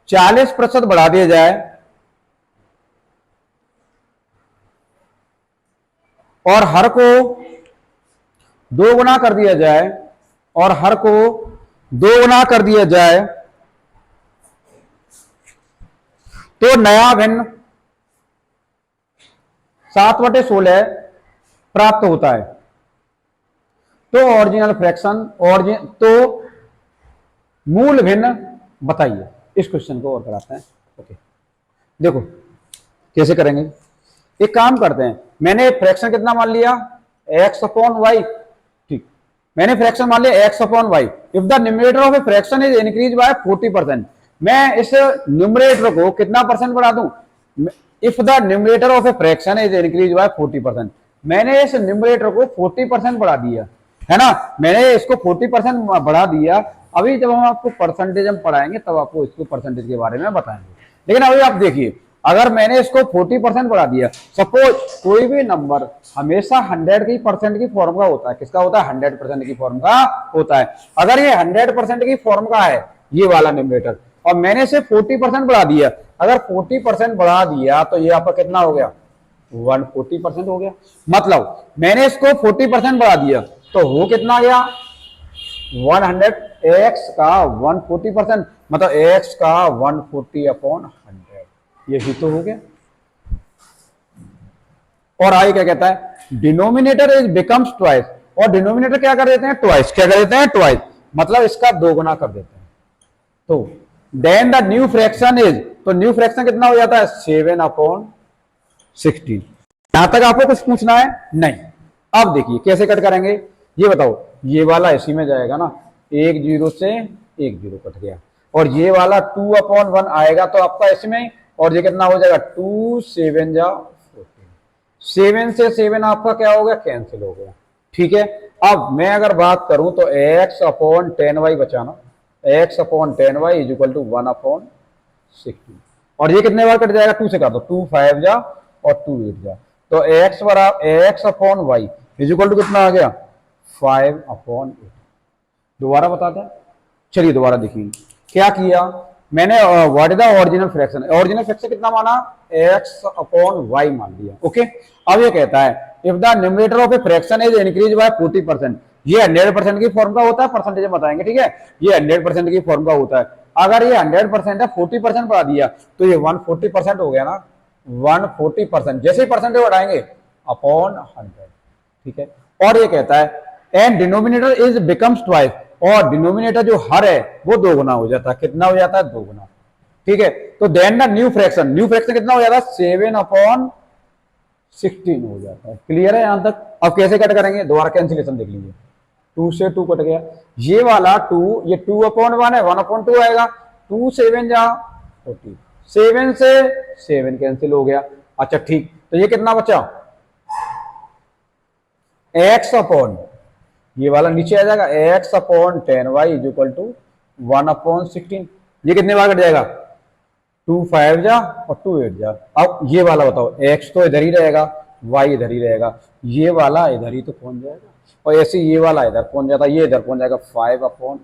40% बढ़ा दिया जाए और हर को 2 गुना कर दिया जाए तो नया भिन्न 7/16 प्राप्त होता है। तो ओरिजिनल फ्रैक्शन तो मूल भिन्न बताइए। इस क्वेश्चन को और कराते हैं। ओके देखो कैसे करेंगे, एक काम करते हैं, मैंने फ्रैक्शन कितना मान लिया x/y, ठीक, मैंने फ्रैक्शन मान लिया x/y। If the numerator of a fraction is increase by 40%, मैं इस न्यूमरेटर को कितना परसेंट बढ़ा दूं, if the numerator of a fraction is increase by 40%, मैंने इस न्यूमरेटर को 40% बढ़ा दिया है ना, मैंने इसको 40% बढ़ा दिया। अभी जब हम आपको परसेंटेज हम पढ़ाएंगे तब आपको इसको परसेंटेज के बारे में बताएंगे, लेकिन अभी आप देखिए अगर मैंने इसको 40% बढ़ा दिया, सपोज कोई भी नंबर हमेशा 100% की फॉर्म का होता है, किसका होता है 100% की फॉर्म का होता है। अगर ये 100% की फॉर्म का है ये वाला न्यूमरेटर और मैंने इसे 40% बढ़ा दिया, अगर 40% बढ़ा दिया तो ये आपका कितना हो गया 140% हो गया। मतलब मैंने इसको 40% बढ़ा दिया तो हो कितना गया 100 एक्स का 140%, मतलब एक्स का 140/100, यही तो हो गया। और आगे क्या कहता है, डिनोमिनेटर इज बिकम्स ट्वाइस, और डिनोमिनेटर क्या कर देते हैं, ट्वाइस, क्या कर देते हैं, ट्वाइस, मतलब इसका दोगुना कर देते हैं। तो then the new fraction is, तो न्यू फ्रैक्शन कितना हो जाता है, 7/16। यहां तक आपको कुछ पूछना है नहीं। अब देखिए कैसे कट करेंगे, ये बताओ, ये वाला इसी में जाएगा ना, 1 0 से 1 0 कट गया, और ये वाला 2/1 आएगा तो आपका इसमें, और ये कितना हो जाएगा, 2 7 जा 14, 7 से 7 आपका क्या हो गया, कैंसिल हो गया। ठीक है, अब मैं अगर बात करूं तो x/10y बचाना, x/10y इज इक्वल टू 1/16, और ये कितने बार कट जाएगा, 2 से कर दो, 2 5 जा और 2 8 जा, तो x/y इज इक्वल टू कितना आ गया, 5/8। दोबारा बताते हैं, चलिए दोबारा देखिए क्या किया मैंने, what is the original fraction, original fraction कितना माना, x/y मान लिया। ओके, अब ये कहता है if the numerator of a fraction is increase by 40%, ये 100% की फॉर्म का होता है, परसेंटेज बताएंगे, ठीक है, ये 100% की फॉर्म का होता है। अगर ये 100% है, 40% बढ़ा दिया तो ये 140% हो गया ना, 140%, जैसे ही परसेंटेज बढ़ाएंगे अपॉन 100, ठीक है। और ये कहता है and denominator is becomes twice, और डिनोमिनेटर जो हर है वो दोगुना हो जाता है, कितना हो जाता है, दोगुना। ठीक है, तो then the new fraction, new fraction कितना हो जाता है, 7/16 हो जाता है। क्लियर है यहां तक। अब कैसे कट करेंगे, दोबारा कैंसिलेशन देख लीजिए, 2 से 2 कट गया, ये वाला 2, ये 2/1 है, 1/2 आएगा, 2 7 जा 40, 7 से 7 कैंसिल हो गया। अच्छा ठीक, तो ये कितना बचा, x/, ये वाला नीचे आ जाएगा, x/10y इज इक्वल टू 1/16, ये कितने बार कट जाएगा, 2 5 जा और 2 8 जा। अब ये वाला बताओ, x तो इधर ही रहेगा, y इधर ही रहेगा, ये वाला इधर ही तो पहुंच जाएगा, और ऐसे ये वाला इधर पहुंच जाता है, ये इधर पहुंच जाएगा, 5/8।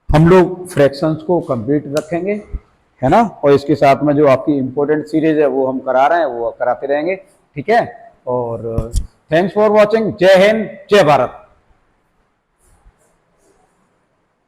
हम लोग फ्रैक्शंस को कंप्लीट रखेंगे, है ना, और इसके साथ में जो आपकी इंपॉर्टेंट सीरीज है वो हम करा रहे हैं, वो कराते रहेंगे, ठीक है। और थैंक्स फॉर वॉचिंग, जय हिंद, जय भारत।